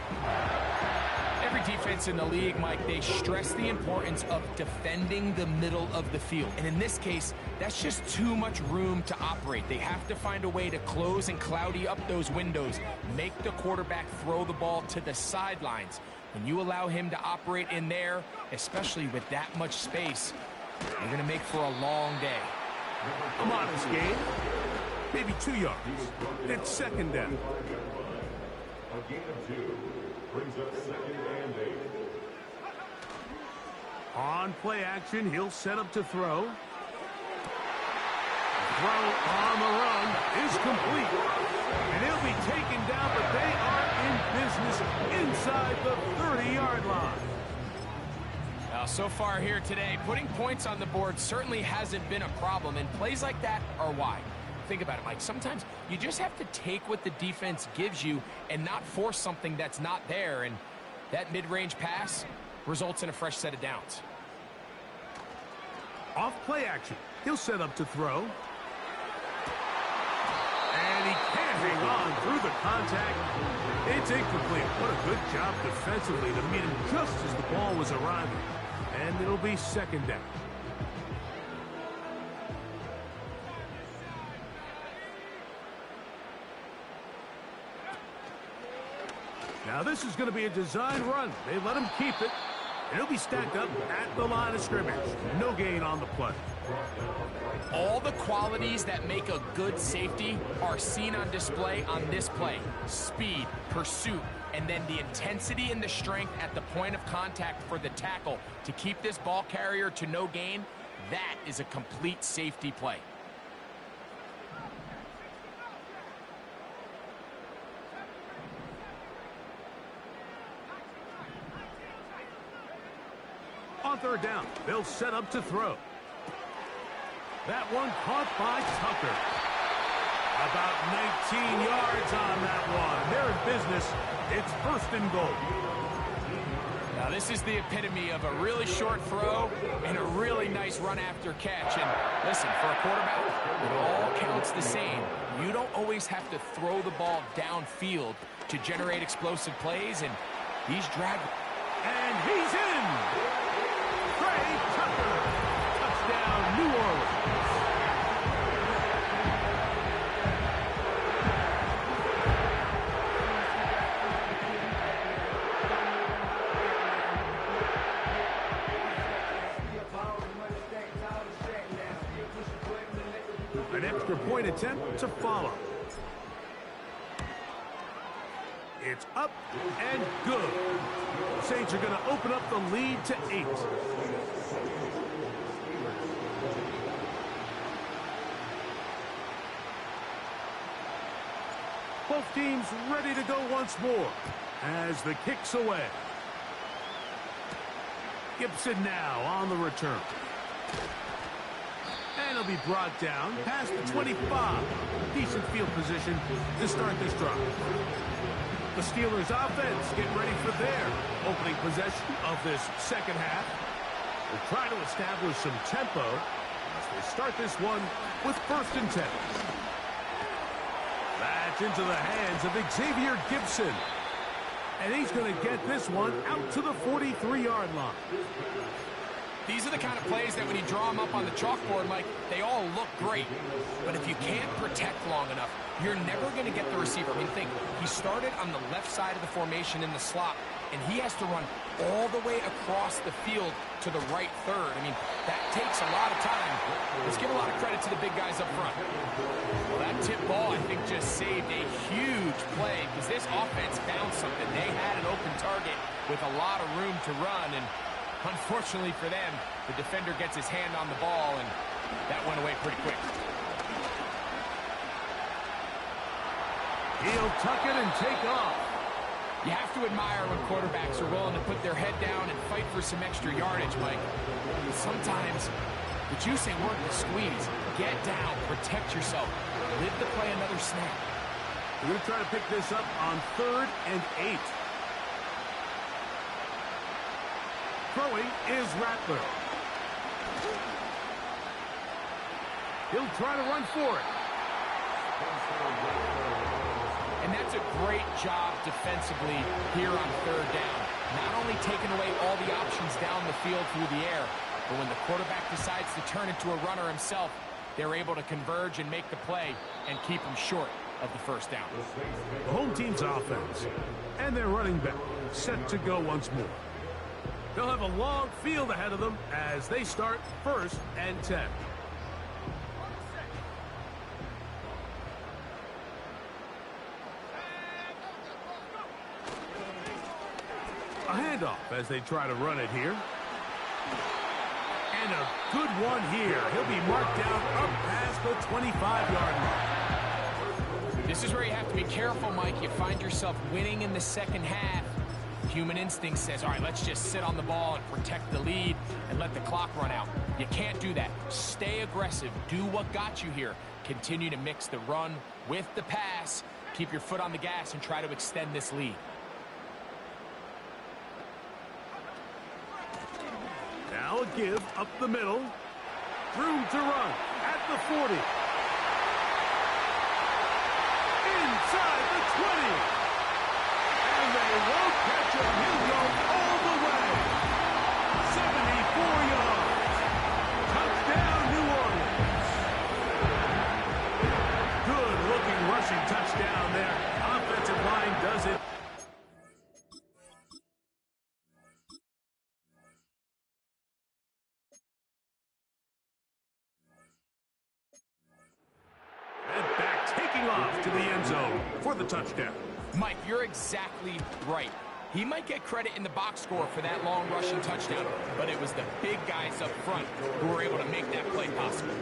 Every defense in the league, Mike, they stress the importance of defending the middle of the field. And in this case, that's just too much room to operate. They have to find a way to close and cloudy up those windows, make the quarterback throw the ball to the sidelines. When you allow him to operate in there, especially with that much space, you're going to make for a long day. A modest gain. Maybe 2 yards. It's 2nd down. A gain of 2 brings up 2nd and 8. On play action, he'll set up to throw. Throw on the run is complete. And he'll be taken down, but they are in business inside the 30-yard line. Now, so far here today, putting points on the board certainly hasn't been a problem, and plays like that are why. Think about it, Mike. Sometimes you just have to take what the defense gives you and not force something that's not there, and that mid-range pass results in a fresh set of downs. Off play action. He'll set up to throw. And he can't hang on through the contact. It's incomplete. What a good job defensively to meet him just as the ball was arriving. And it'll be 2nd down. Now this is going to be a design run. They let him keep it. And he'll be stacked up at the line of scrimmage. No gain on the play. All the qualities that make a good safety are seen on display on this play. Speed, pursuit, and then the intensity and the strength at the point of contact for the tackle to keep this ball carrier to no gain. That is a complete safety play. On 3rd down, they'll set up to throw. That one caught by Tucker. About 19 yards on that one. They're in business. It's 1st and goal. Now this is the epitome of a really short throw and a really nice run after catch. And listen, for a quarterback, it all counts the same. You don't always have to throw the ball downfield to generate explosive plays, and he's dragging. And he's in! Tucker, touchdown, New Orleans. An extra point attempt to follow. It's up and good. The Saints are going to open up the lead to 8. Both teams ready to go once more as the kick's away. Gibson now on the return. And he'll be brought down past the 25. Decent field position to start this drive. The Steelers offense getting ready for their opening possession of this second half. They're trying to establish some tempo as they start this one with 1st and 10. That's into the hands of Xavier Gibson. And he's going to get this one out to the 43-yard line. these are the kind of plays that when you draw them up on the chalkboard, Mike, they all look great. But if you can't protect long enough, you're never going to get the receiver. I mean, think, he started on the left side of the formation in the slot, and he has to run all the way across the field to the right third. I mean, that takes a lot of time. Let's give a lot of credit to the big guys up front. Well, that tip ball, I think, just saved a huge play because this offense found something. They had an open target with a lot of room to run, and unfortunately for them, the defender gets his hand on the ball, and that went away pretty quick. He'll tuck it and take off. You have to admire when quarterbacks are willing to put their head down and fight for some extra yardage, Mike. But sometimes the juice ain't worth the squeeze. Get down, protect yourself, live to play another snap. We're going to try to pick this up on 3rd and 8. Throwing is Rattler. He'll try to run for it. And that's a great job defensively here on 3rd down. Not only taking away all the options down the field through the air, but when the quarterback decides to turn into a runner himself, they're able to converge and make the play and keep him short of the 1st down. The home team's offense and their running back set to go once more. They'll have a long field ahead of them as they start 1st and 10. A handoff as they try to run it here. And a good one here. He'll be marked down up past the 25-yard line. This is where you have to be careful, Mike. You find yourself winning in the 2nd half. Human instinct says, all right, let's just sit on the ball and protect the lead and let the clock run out. You can't do that. Stay aggressive. Do what got you here. Continue to mix the run with the pass. Keep your foot on the gas and try to extend this lead. Now a give up the middle. Room to run at the 40. Inside the 20. And they won't catch him. He'll go all the way. 74 yards. Touchdown, New Orleans. Good-looking rushing touchdown there. Offensive line does it. Off to the end zone for the touchdown. Mike, you're exactly right. He might get credit in the box score for that long rushing touchdown, but it was the big guys up front who were able to make that play possible.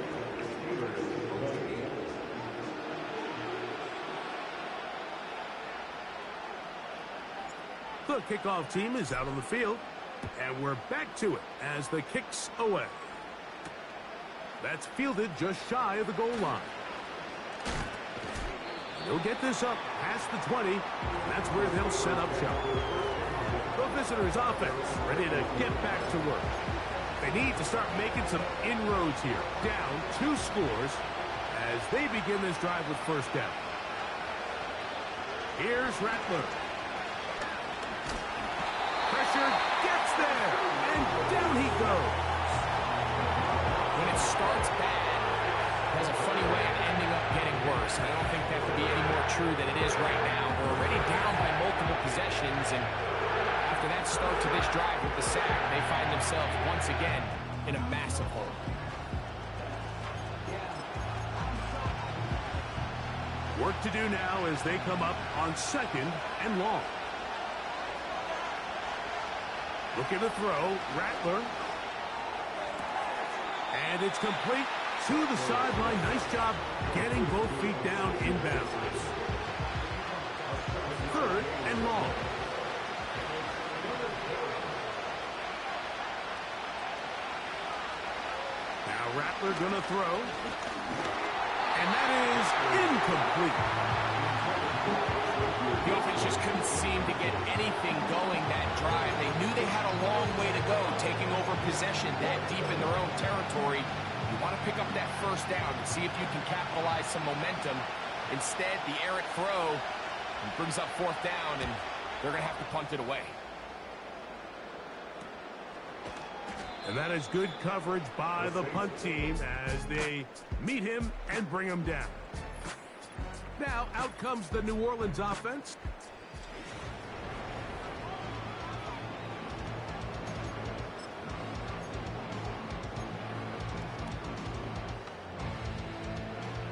The kickoff team is out on the field, and we're back to it as the kick's away. That's fielded just shy of the goal line. They'll get this up past the 20, and that's where they'll set up shop. The visitors' offense ready to get back to work. They need to start making some inroads here. Down 2 scores as they begin this drive with 1st down. Here's Rattler. Pressure gets there, and down he goes. When it starts bad, it has a funny way of ending up getting worse. And I don't think that could be any more true than it is right now. We're already down by multiple possessions, and after that start to this drive with the sack, they find themselves once again in a massive hole. Work to do now as they come up on 2nd and long. Looking to throw, Rattler. And it's complete to the sideline. Nice job getting both feet down inbounds. 3rd and long. Now Rattler gonna throw. And that is incomplete. The offense just couldn't seem to get anything going that drive. They knew they had a long way to go, taking over possession that deep in their own territory. You want to pick up that 1st down and see if you can capitalize some momentum. Instead, the errant throw brings up 4th down, and they're going to have to punt it away. And that is good coverage by the punt team as they meet him and bring him down. Now out comes the New Orleans offense.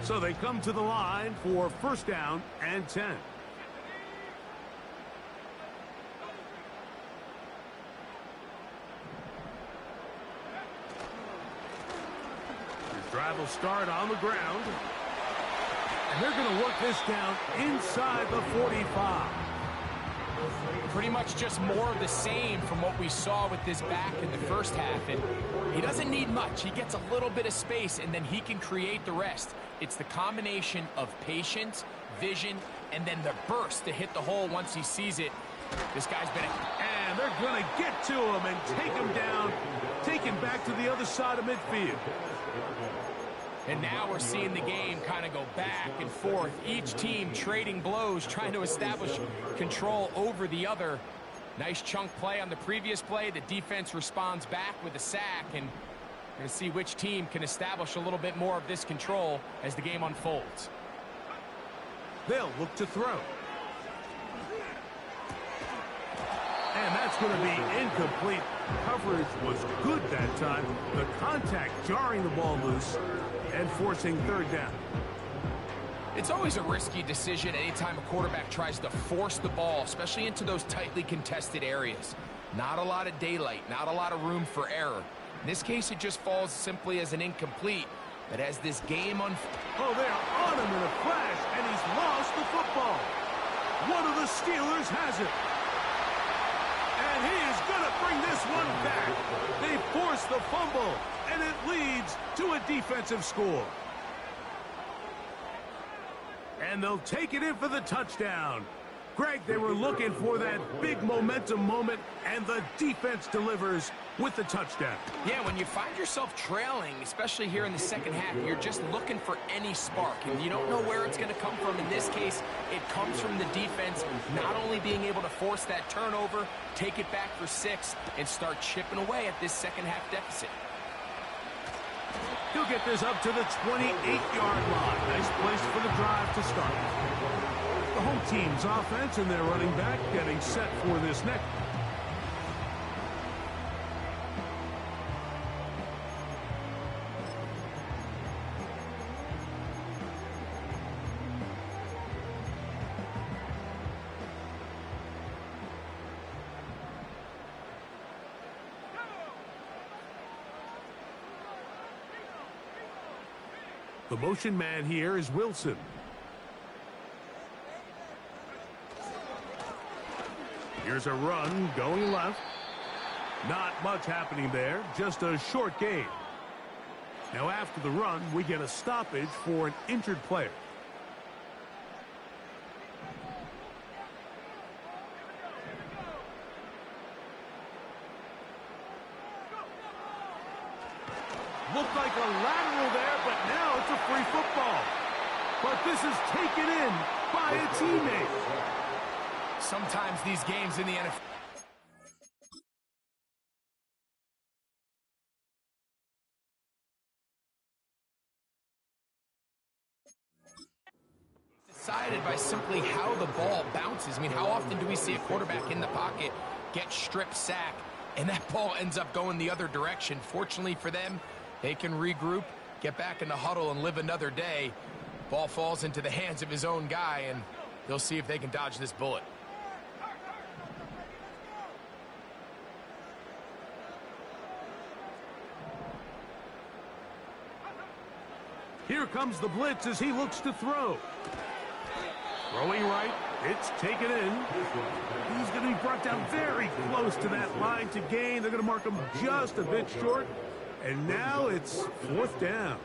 So they come to the line for first down and 10. His drive will start on the ground. And they're going to work this down inside the 45. Pretty much just more of the same from what we saw with this back in the first half. And he doesn't need much. He gets a little bit of space, and then he can create the rest. It's the combination of patience, vision, and then the burst to hit the hole once he sees it. This guy's been... And they're going to get to him and take him down, take him back to the other side of midfield. And now we're seeing the game kind of go back and forth. Each team trading blows, trying to establish control over the other. Nice chunk play on the previous play. The defense responds back with a sack, and we're going to see which team can establish a little bit more of this control as the game unfolds. They'll look to throw. And that's going to be incomplete. Coverage was good that time. The contact jarring the ball loose and forcing third down. It's always a risky decision anytime a quarterback tries to force the ball, especially into those tightly contested areas. Not a lot of daylight, not a lot of room for error. In this case, it just falls simply as an incomplete. But as this game Oh, they're on him in a flash, and he's lost the football. One of the Steelers has it. And he is going to bring this one back. They force the fumble, and it leads to a defensive score. And they'll take it in for the touchdown. Greg, they were looking for that big momentum moment, and the defense delivers with the touchdown. Yeah, when you find yourself trailing, especially here in the second half, you're just looking for any spark, and you don't know where it's going to come from. In this case, it comes from the defense not only being able to force that turnover, take it back for 6, and start chipping away at this second half deficit. He'll get this up to the 28-yard line. Nice place for the drive to start. The home team's offense and their running back getting set for this next. The motion man here is Wilson. Here's a run going left. Not much happening there, just a short gain. Now after the run, we get a stoppage for an injured player. Looked like a lateral there, but now it's a free football. But this is taken in by a teammate. Sometimes these games in the NFL... decided by simply how the ball bounces. I mean, how often do we see a quarterback in the pocket get strip sack, and that ball ends up going the other direction? Fortunately for them, they can regroup, get back in the huddle, and live another day. Ball falls into the hands of his own guy, and they'll see if they can dodge this bullet. Here comes the blitz as he looks to throw. Throwing right, it's taken in. He's going to be brought down very close to that line to gain. They're going to mark him just a bit short. And now it's fourth down.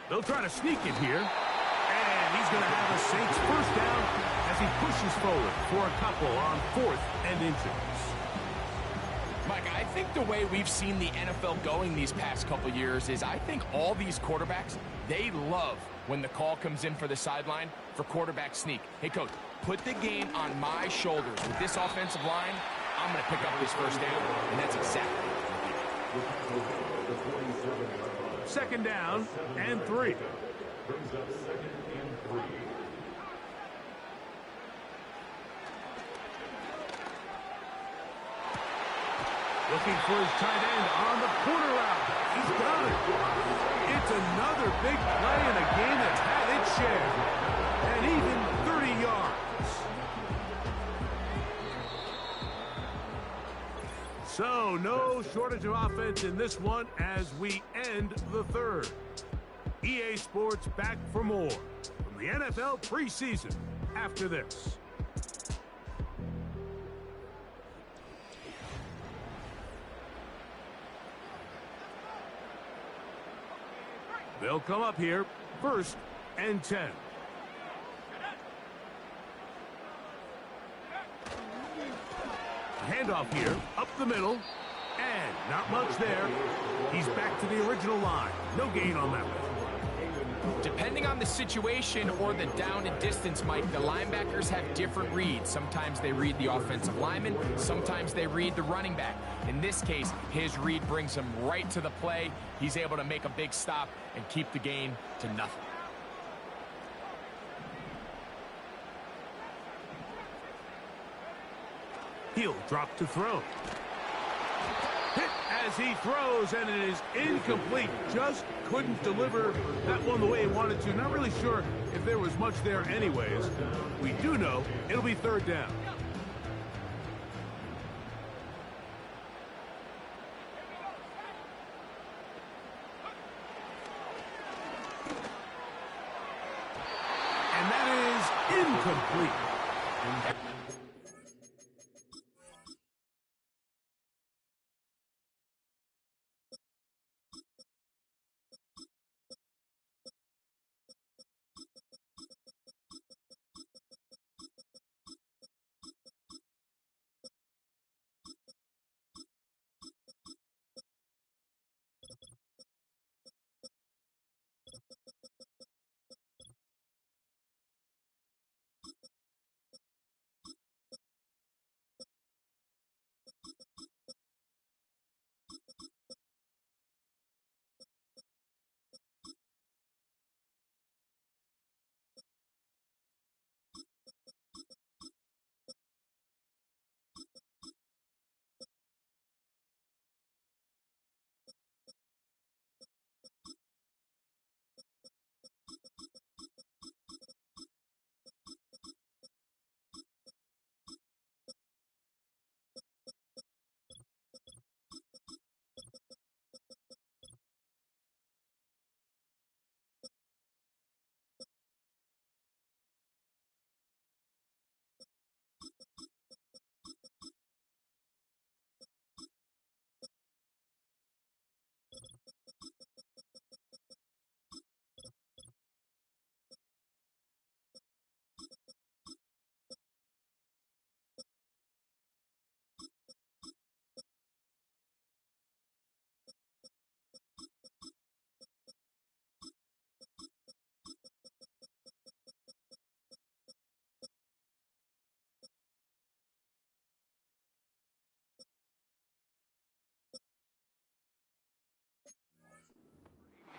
They'll try to sneak it here. And he's going to have the Saints first down as he pushes forward for a couple on 4th and inches. Mike, I think the way we've seen the NFL going these past couple years is I think all these quarterbacks, they love when the call comes in for the sideline for quarterback sneak. Hey, coach, put the game on my shoulders. With this offensive line, I'm going to pick up this first down, and that's exactly what we did. Second down and 3. Brings up 2nd and 3. Looking for his tight end on the corner route. He's got it. It's another big play in a game that's had its share. And even 30 yards. So, no shortage of offense in this one as we end the third. EA Sports back for more from the NFL preseason after this. They'll come up here, 1st and 10. Handoff here, up the middle, and not much there. He's back to the original line. No gain on that one. Depending on the situation or the down and distance, Mike, the linebackers have different reads. Sometimes they read the offensive lineman, sometimes they read the running back. In this case, his read brings him right to the play. He's able to make a big stop and keep the gain to nothing. He'll drop to throw. Hit as he throws, and it is incomplete. Just couldn't deliver that one the way he wanted to. Not really sure if there was much there anyways. We do know it'll be 3rd down. And that is incomplete.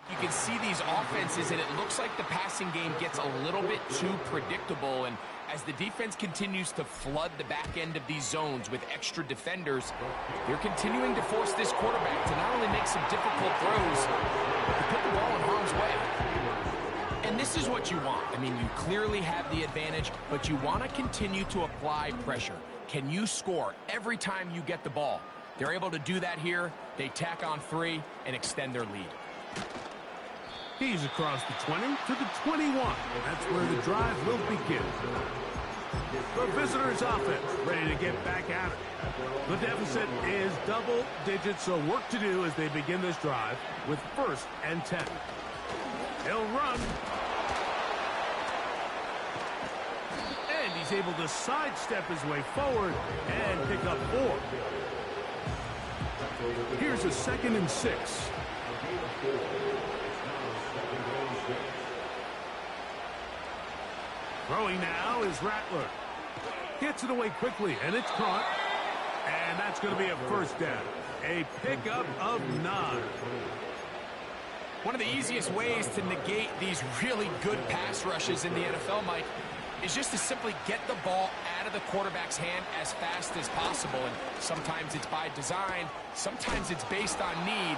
You can see these offenses, and it looks like the passing game gets a little bit too predictable. And as the defense continues to flood the back end of these zones with extra defenders, they're continuing to force this quarterback to not only make some difficult throws, but to put the ball in harm's way. And this is what you want. I mean, you clearly have the advantage, but you want to continue to apply pressure. Can you score every time you get the ball? They're able to do that here. They tack on 3 and extend their lead. He's across the 20 to the 21. That's where the drive will begin. The visitors' offense ready to get back at it. The deficit is double digits, so work to do as they begin this drive with 1st and 10. He'll run. And he's able to sidestep his way forward and pick up 4. Here's a 2nd and 6. Throwing now is Rattler. Gets it away quickly, and it's caught. And that's going to be a first down. A pickup of 9. One of the easiest ways to negate these really good pass rushes in the NFL, Mike, is just to simply get the ball out of the quarterback's hand as fast as possible. And sometimes it's by design, sometimes it's based on need.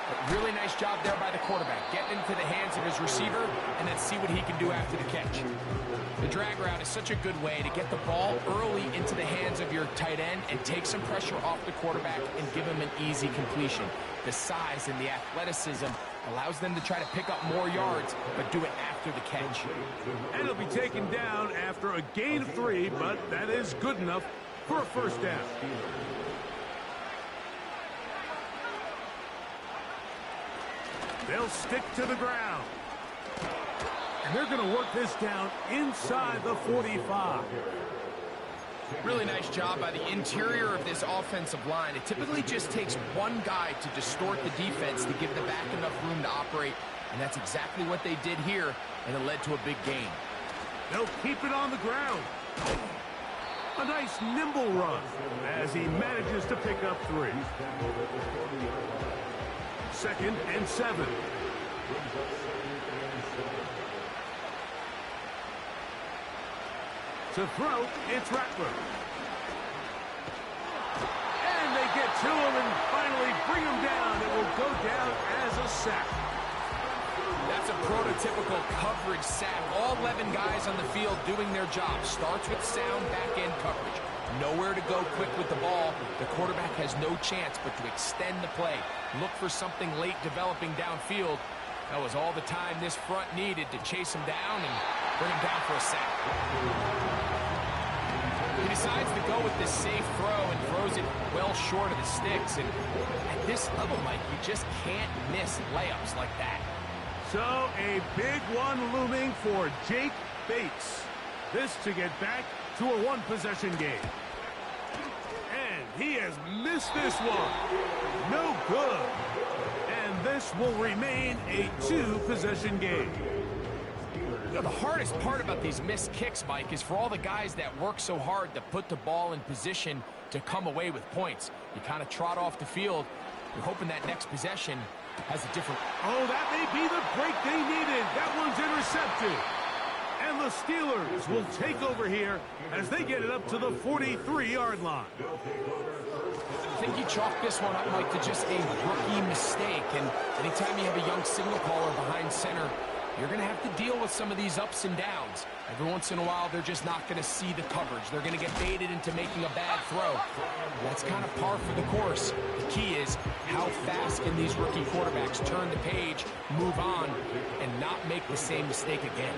But really nice job there by the quarterback, getting into the hands of his receiver, and then see what he can do after the catch. The drag route is such a good way to get the ball early into the hands of your tight end and take some pressure off the quarterback and give him an easy completion. The size and the athleticism allows them to try to pick up more yards, but do it after the catch. And it'll be taken down after a gain of 3, but that is good enough for a first down. They'll stick to the ground. And they're going to work this down inside the 45. Really nice job by the interior of this offensive line. It typically just takes one guy to distort the defense to give the back enough room to operate, and that's exactly what they did here, and it led to a big gain. They'll keep it on the ground. A nice nimble run as he manages to pick up 3. 2nd and 7. To throw, it's Rattler. And they get to him and finally bring him down. It will go down as a sack. That's a prototypical coverage sack. All 11 guys on the field doing their job. Starts with sound back-end coverage. Nowhere to go quick with the ball. The quarterback has no chance but to extend the play. Look for something late developing downfield. That was all the time this front needed to chase him down and bring him down for a sack. He decides to go with this safe throw and throws it well short of the sticks. And at this level, Mike, you just can't miss layups like that. So a big one looming for Jake Bates. This to get back to a 1-possession game. And he has missed this one. No good. And this will remain a 2-possession game. You know, the hardest part about these missed kicks, Mike, is for all the guys that work so hard to put the ball in position to come away with points. You kind of trot off the field. You're hoping that next possession has a different... Oh, that may be the break they needed. That one's intercepted. And the Steelers will take over here as they get it up to the 43-yard line. I think you chalk this one up, Mike, to just a rookie mistake. And anytime you have a young signal caller behind center, you're going to have to deal with some of these ups and downs. Every once in a while, they're just not going to see the coverage. They're going to get baited into making a bad throw. That's kind of par for the course. The key is how fast can these rookie quarterbacks turn the page, move on, and not make the same mistake again.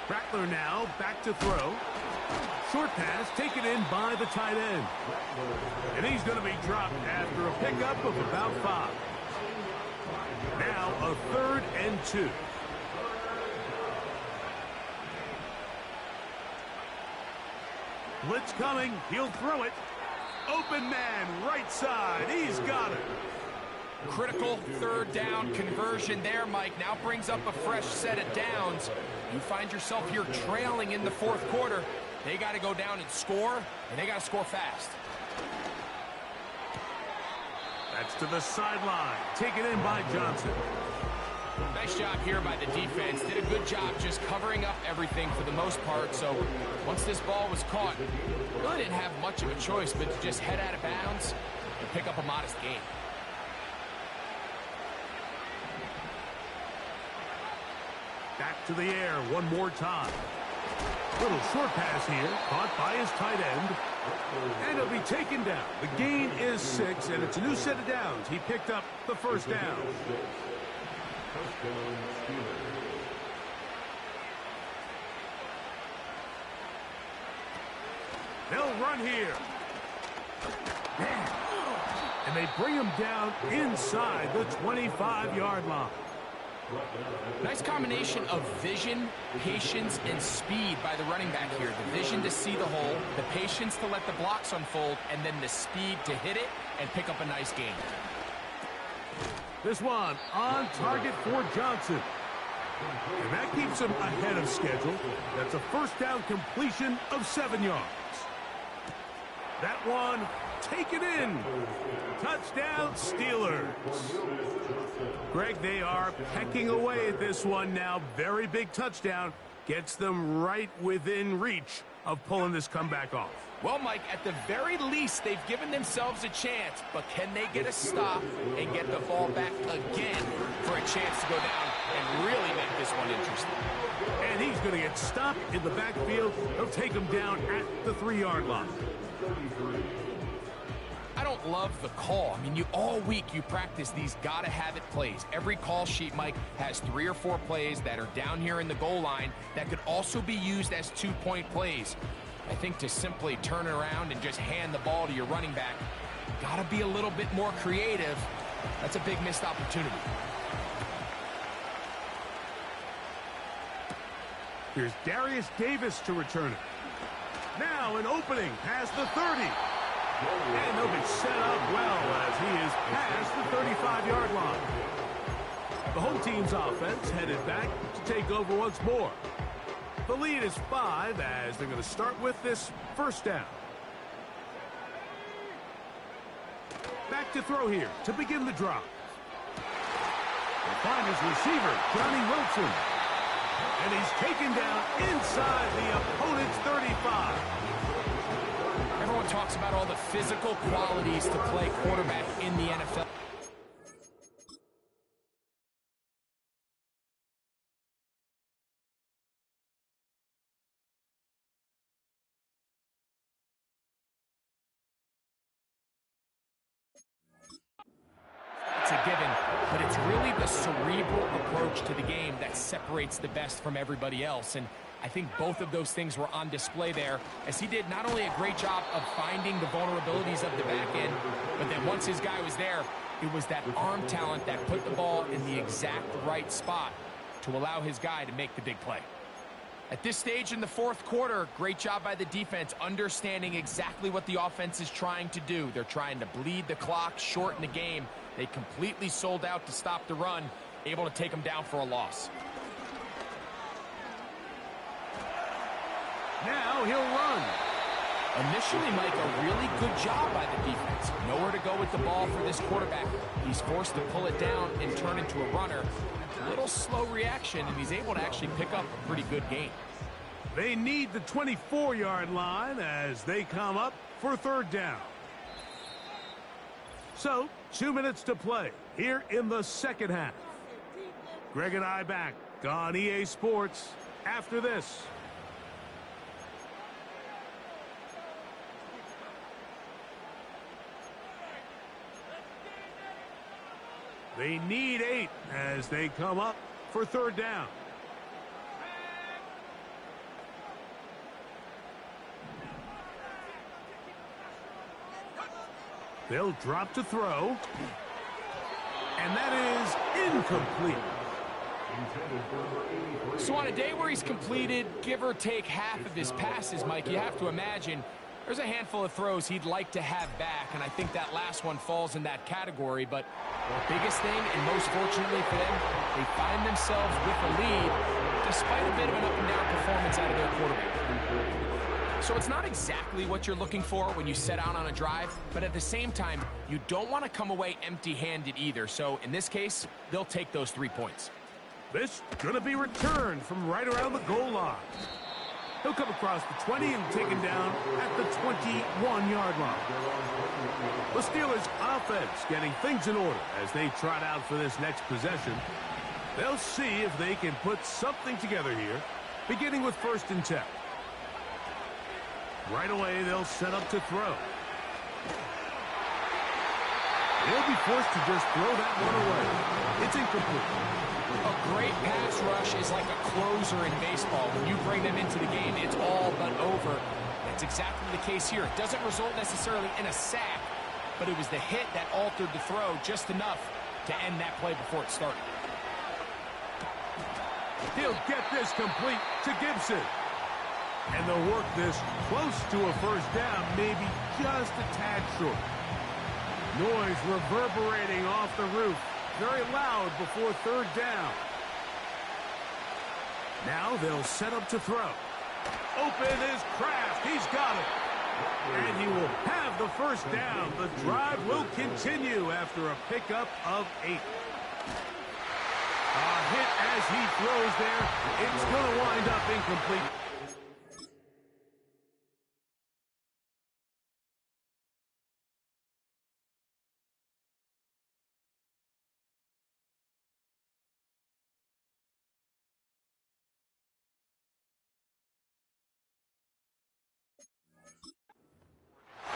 Rattler now back to throw. Short pass taken in by the tight end. And he's going to be dropped after a pickup of about 5. Now a 3rd and 2. Blitz coming. He'll throw it. Open man, right side. He's got it. Critical 3rd down conversion there, Mike. Now brings up a fresh set of downs. You find yourself here trailing in the 4th quarter. They got to go down and score, and they got to score fast. That's to the sideline. Taken in by Johnson. Nice job here by the defense. Did a good job just covering up everything for the most part. So once this ball was caught, really didn't have much of a choice but to just head out of bounds and pick up a modest gain. Back to the air one more time. Little short pass here, caught by his tight end. And it'll be taken down. The gain is 6, and it's a new set of downs. He picked up the first down. They'll run here. And they bring him down inside the 25-yard line. Nice combination of vision, patience, and speed by the running back here. The vision to see the hole, the patience to let the blocks unfold, and then the speed to hit it and pick up a nice gain. This one on target for Johnson. And that keeps him ahead of schedule. That's a first down completion of 7 yards. That one taken in. Touchdown, Steelers. Greg, they are pecking away at this one now. Very big touchdown. Gets them right within reach of pulling this comeback off. Well, Mike, at the very least, they've given themselves a chance, but can they get a stop and get the ball back again for a chance to go down and really make this one interesting? And he's going to get stopped in the backfield. He'll take him down at the 3-yard line. I don't love the call. I mean, all week you practice these gotta-have-it plays. Every call sheet, Mike, has 3 or 4 plays that are down here in the goal line that could also be used as 2-point plays. I think to simply turn around and just hand the ball to your running back, gotta be a little bit more creative. That's a big missed opportunity. Here's Darius Davis to return it. Now an opening past the 30. And they'll be set up well as he is past the 35-yard line. The home team's offense headed back to take over once more. The lead is 5 as they're going to start with this first down. Back to throw here to begin the drive. They'll find his receiver, Johnny Wilson. And he's taken down inside the opponent's 35. Everyone talks about all the physical qualities to play quarterback in the NFL. It's a given, but it's really the cerebral approach to the game that separates the best from everybody else. And I think both of those things were on display there, as he did not only a great job of finding the vulnerabilities of the back end, but then once his guy was there, it was that arm talent that put the ball in the exact right spot to allow his guy to make the big play. At this stage in the fourth quarter, great job by the defense, understanding exactly what the offense is trying to do. They're trying to bleed the clock, shorten the game. They completely sold out to stop the run, able to take them down for a loss. Now he'll run. Initially, Mike, a really good job by the defense. Nowhere to go with the ball for this quarterback. He's forced to pull it down and turn into a runner. A little slow reaction, and he's able to actually pick up a pretty good gain. They need the 24-yard line as they come up for third down. So, 2 minutes to play here in the second half. Greg and I back on EA Sports after this. They need 8 as they come up for third down. They'll drop to throw. And that is incomplete. So on a day where he's completed, give or take half of his passes, Mike, you have to imagine there's a handful of throws he'd like to have back, and I think that last one falls in that category. But the biggest thing, and most fortunately for them, they find themselves with a lead despite a bit of an up-and-down performance out of their quarterback. So it's not exactly what you're looking for when you set out on a drive, but at the same time, you don't want to come away empty-handed either. So in this case, they'll take those 3 points. This going to be returned from right around the goal line. He'll come across the 20 and taken down at the 21-yard line. The Steelers' offense getting things in order as they trot out for this next possession. They'll see if they can put something together here, beginning with 1st and 10. Right away, they'll set up to throw. They'll be forced to just throw that one away. It's incomplete. A great pass rush is like a closer in baseball. When you bring them into the game, it's all but over. That's exactly the case here. It doesn't result necessarily in a sack, but it was the hit that altered the throw just enough to end that play before it started. He'll get this complete to Gibson. And they'll work this close to a first down, maybe just a tad short. Noise reverberating off the roof. Very loud before third down. Now they'll set up to throw. Open is Kraft. He's got it. And he will have the first down. The drive will continue after a pickup of 8. A hit as he throws there. It's going to wind up incomplete.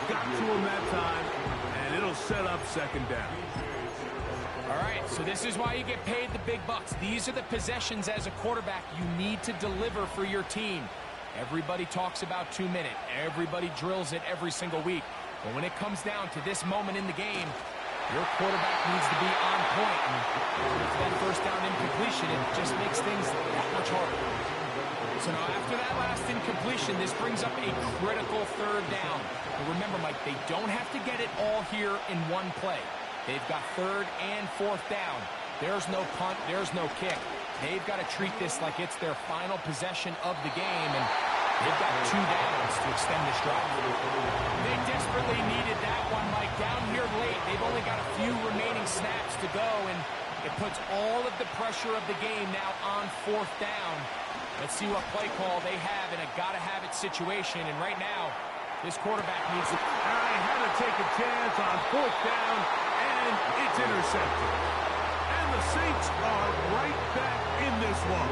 Got to him that time, and it'll set up second down. All right, so this is why you get paid the big bucks. These are the possessions as a quarterback you need to deliver for your team. Everybody talks about 2-minute. Everybody drills it every single week. But when it comes down to this moment in the game, your quarterback needs to be on point. And for that first down incompletion, it just makes things that much harder. So now after that last incompletion, this brings up a critical third down. But remember, Mike, they don't have to get it all here in one play. They've got third and fourth down. There's no punt. There's no kick. They've got to treat this like it's their final possession of the game, and they've got 2 downs to extend this drive. They desperately needed that one, Mike. Down here late, they've only got a few remaining snaps to go, and it puts all of the pressure of the game now on fourth down. Let's see what play call they have in a gotta-have-it situation, and right now, this quarterback needs to... I had to take a chance on fourth down, and it's intercepted. And the Saints are right back in this one.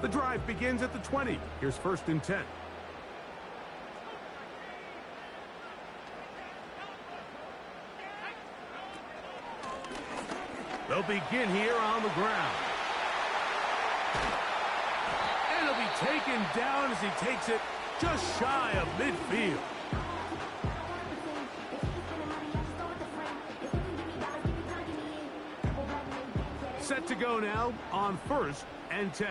The drive begins at the 20. Here's 1st and 10. They'll begin here on the ground. And he'll be taken down as he takes it just shy of midfield. Set to go now on 1st and 10.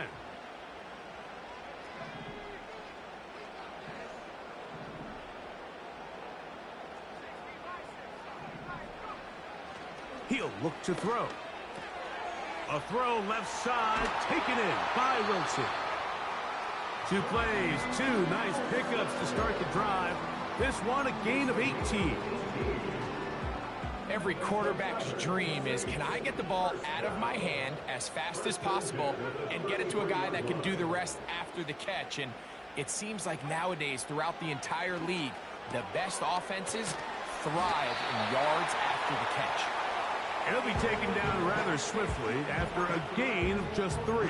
He'll look to throw. A throw left side, taken in by Wilson. 2 plays, 2 nice pickups to start the drive. This one, a gain of 18. Every quarterback's dream is, can I get the ball out of my hand as fast as possible and get it to a guy that can do the rest after the catch? And it seems like nowadays, throughout the entire league, the best offenses thrive in yards after the catch. He'll be taken down rather swiftly after a gain of just 3.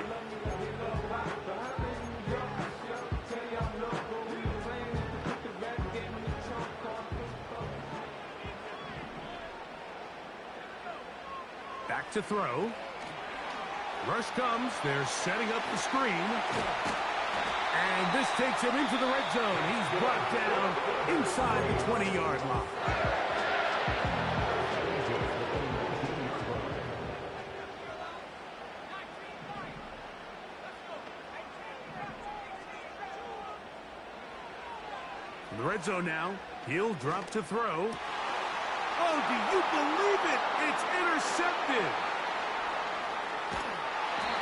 Back to throw. Rush comes. They're setting up the screen. And this takes him into the red zone. He's brought down inside the 20-yard line. In the red zone now, he'll drop to throw. Oh, do you believe it? It's intercepted.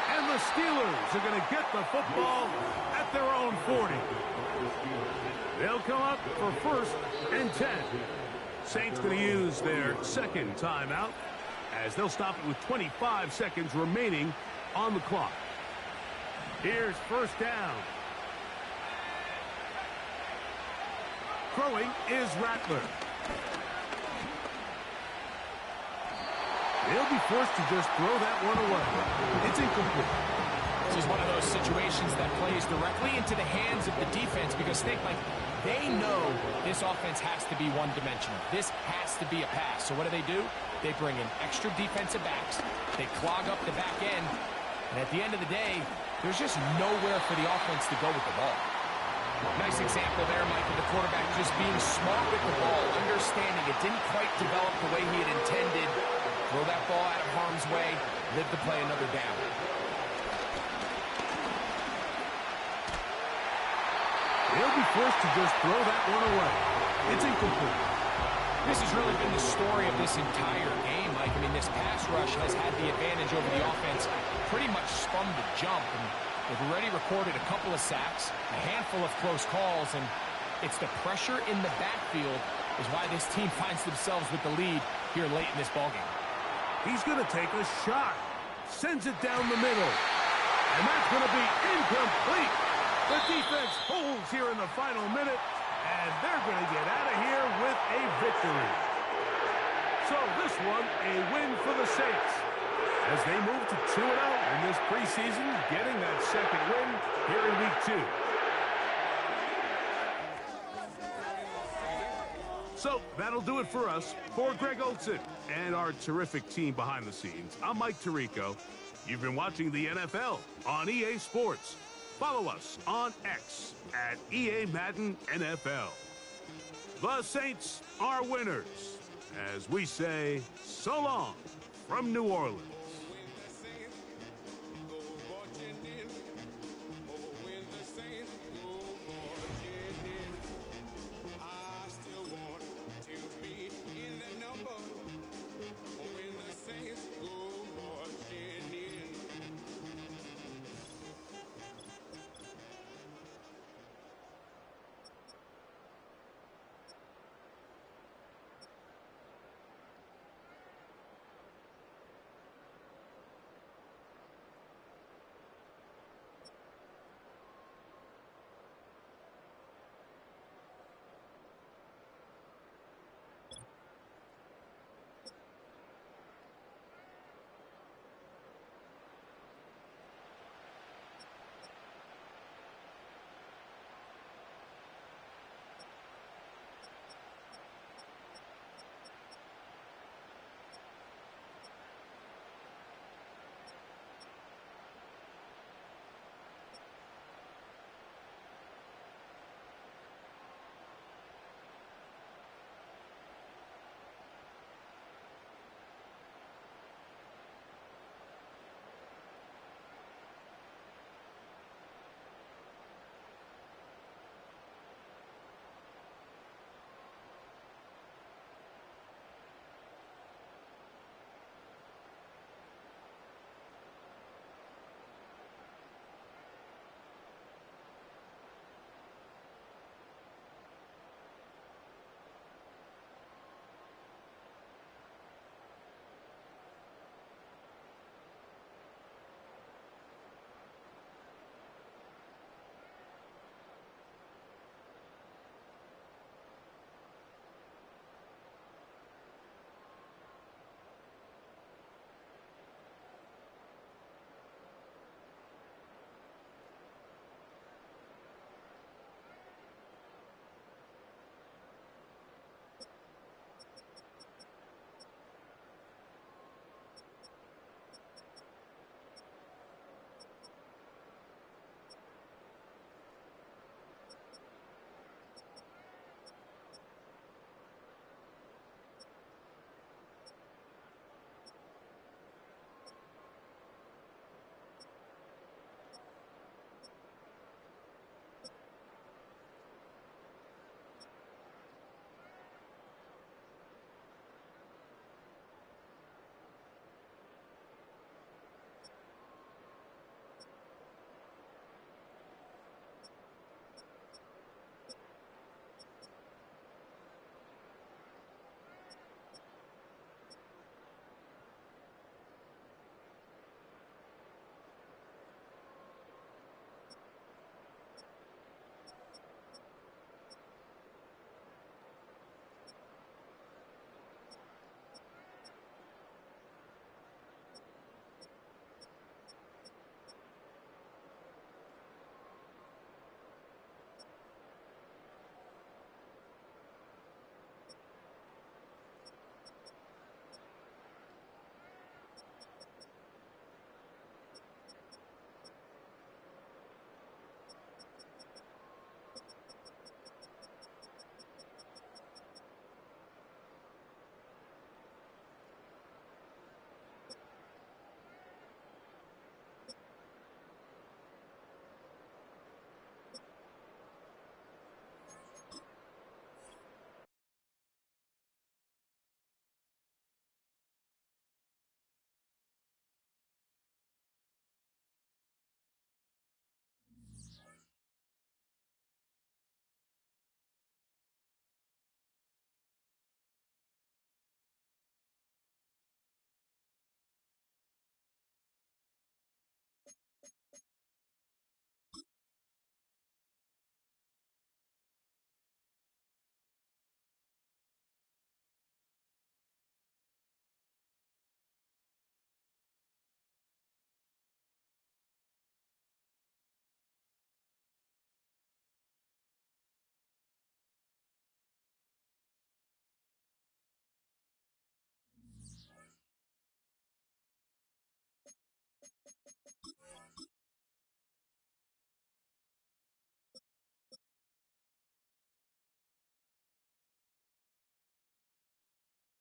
And the Steelers are going to get the football at their own 40. They'll come up for 1st and 10. Saints going to use their 2nd timeout as they'll stop it with 25 seconds remaining on the clock. Here's 1st down. Throwing is Rattler. They'll be forced to just throw that one away. It's incomplete. This is one of those situations that plays directly into the hands of the defense because think, Mike, they know this offense has to be one-dimensional. This has to be a pass. So what do? They bring in extra defensive backs. They clog up the back end. And at the end of the day, there's just nowhere for the offense to go with the ball. Nice example there, Mike, of the quarterback just being smart with the ball, understanding it didn't quite develop the way he had intended. Throw that ball out of harm's way, live to play another down. He'll be forced to just throw that one away. It's incomplete. This has really been the story of this entire game, Mike. I mean, this pass rush has had the advantage over the offense pretty much from the jump. And they've already recorded a couple of sacks, a handful of close calls, and it's the pressure in the backfield is why this team finds themselves with the lead here late in this ballgame. He's going to take a shot. Sends it down the middle. And that's going to be incomplete. The defense holds here in the final minute, and they're going to get out of here with a victory. So this one, a win for the Saints, as they move to 2-0 in this preseason, getting that second win here in Week 2. So that'll do it for us. For Greg Olson and our terrific team behind the scenes, I'm Mike Tirico. You've been watching the NFL on EA Sports. Follow us on X at EA Madden NFL. The Saints are winners, as we say so long from New Orleans.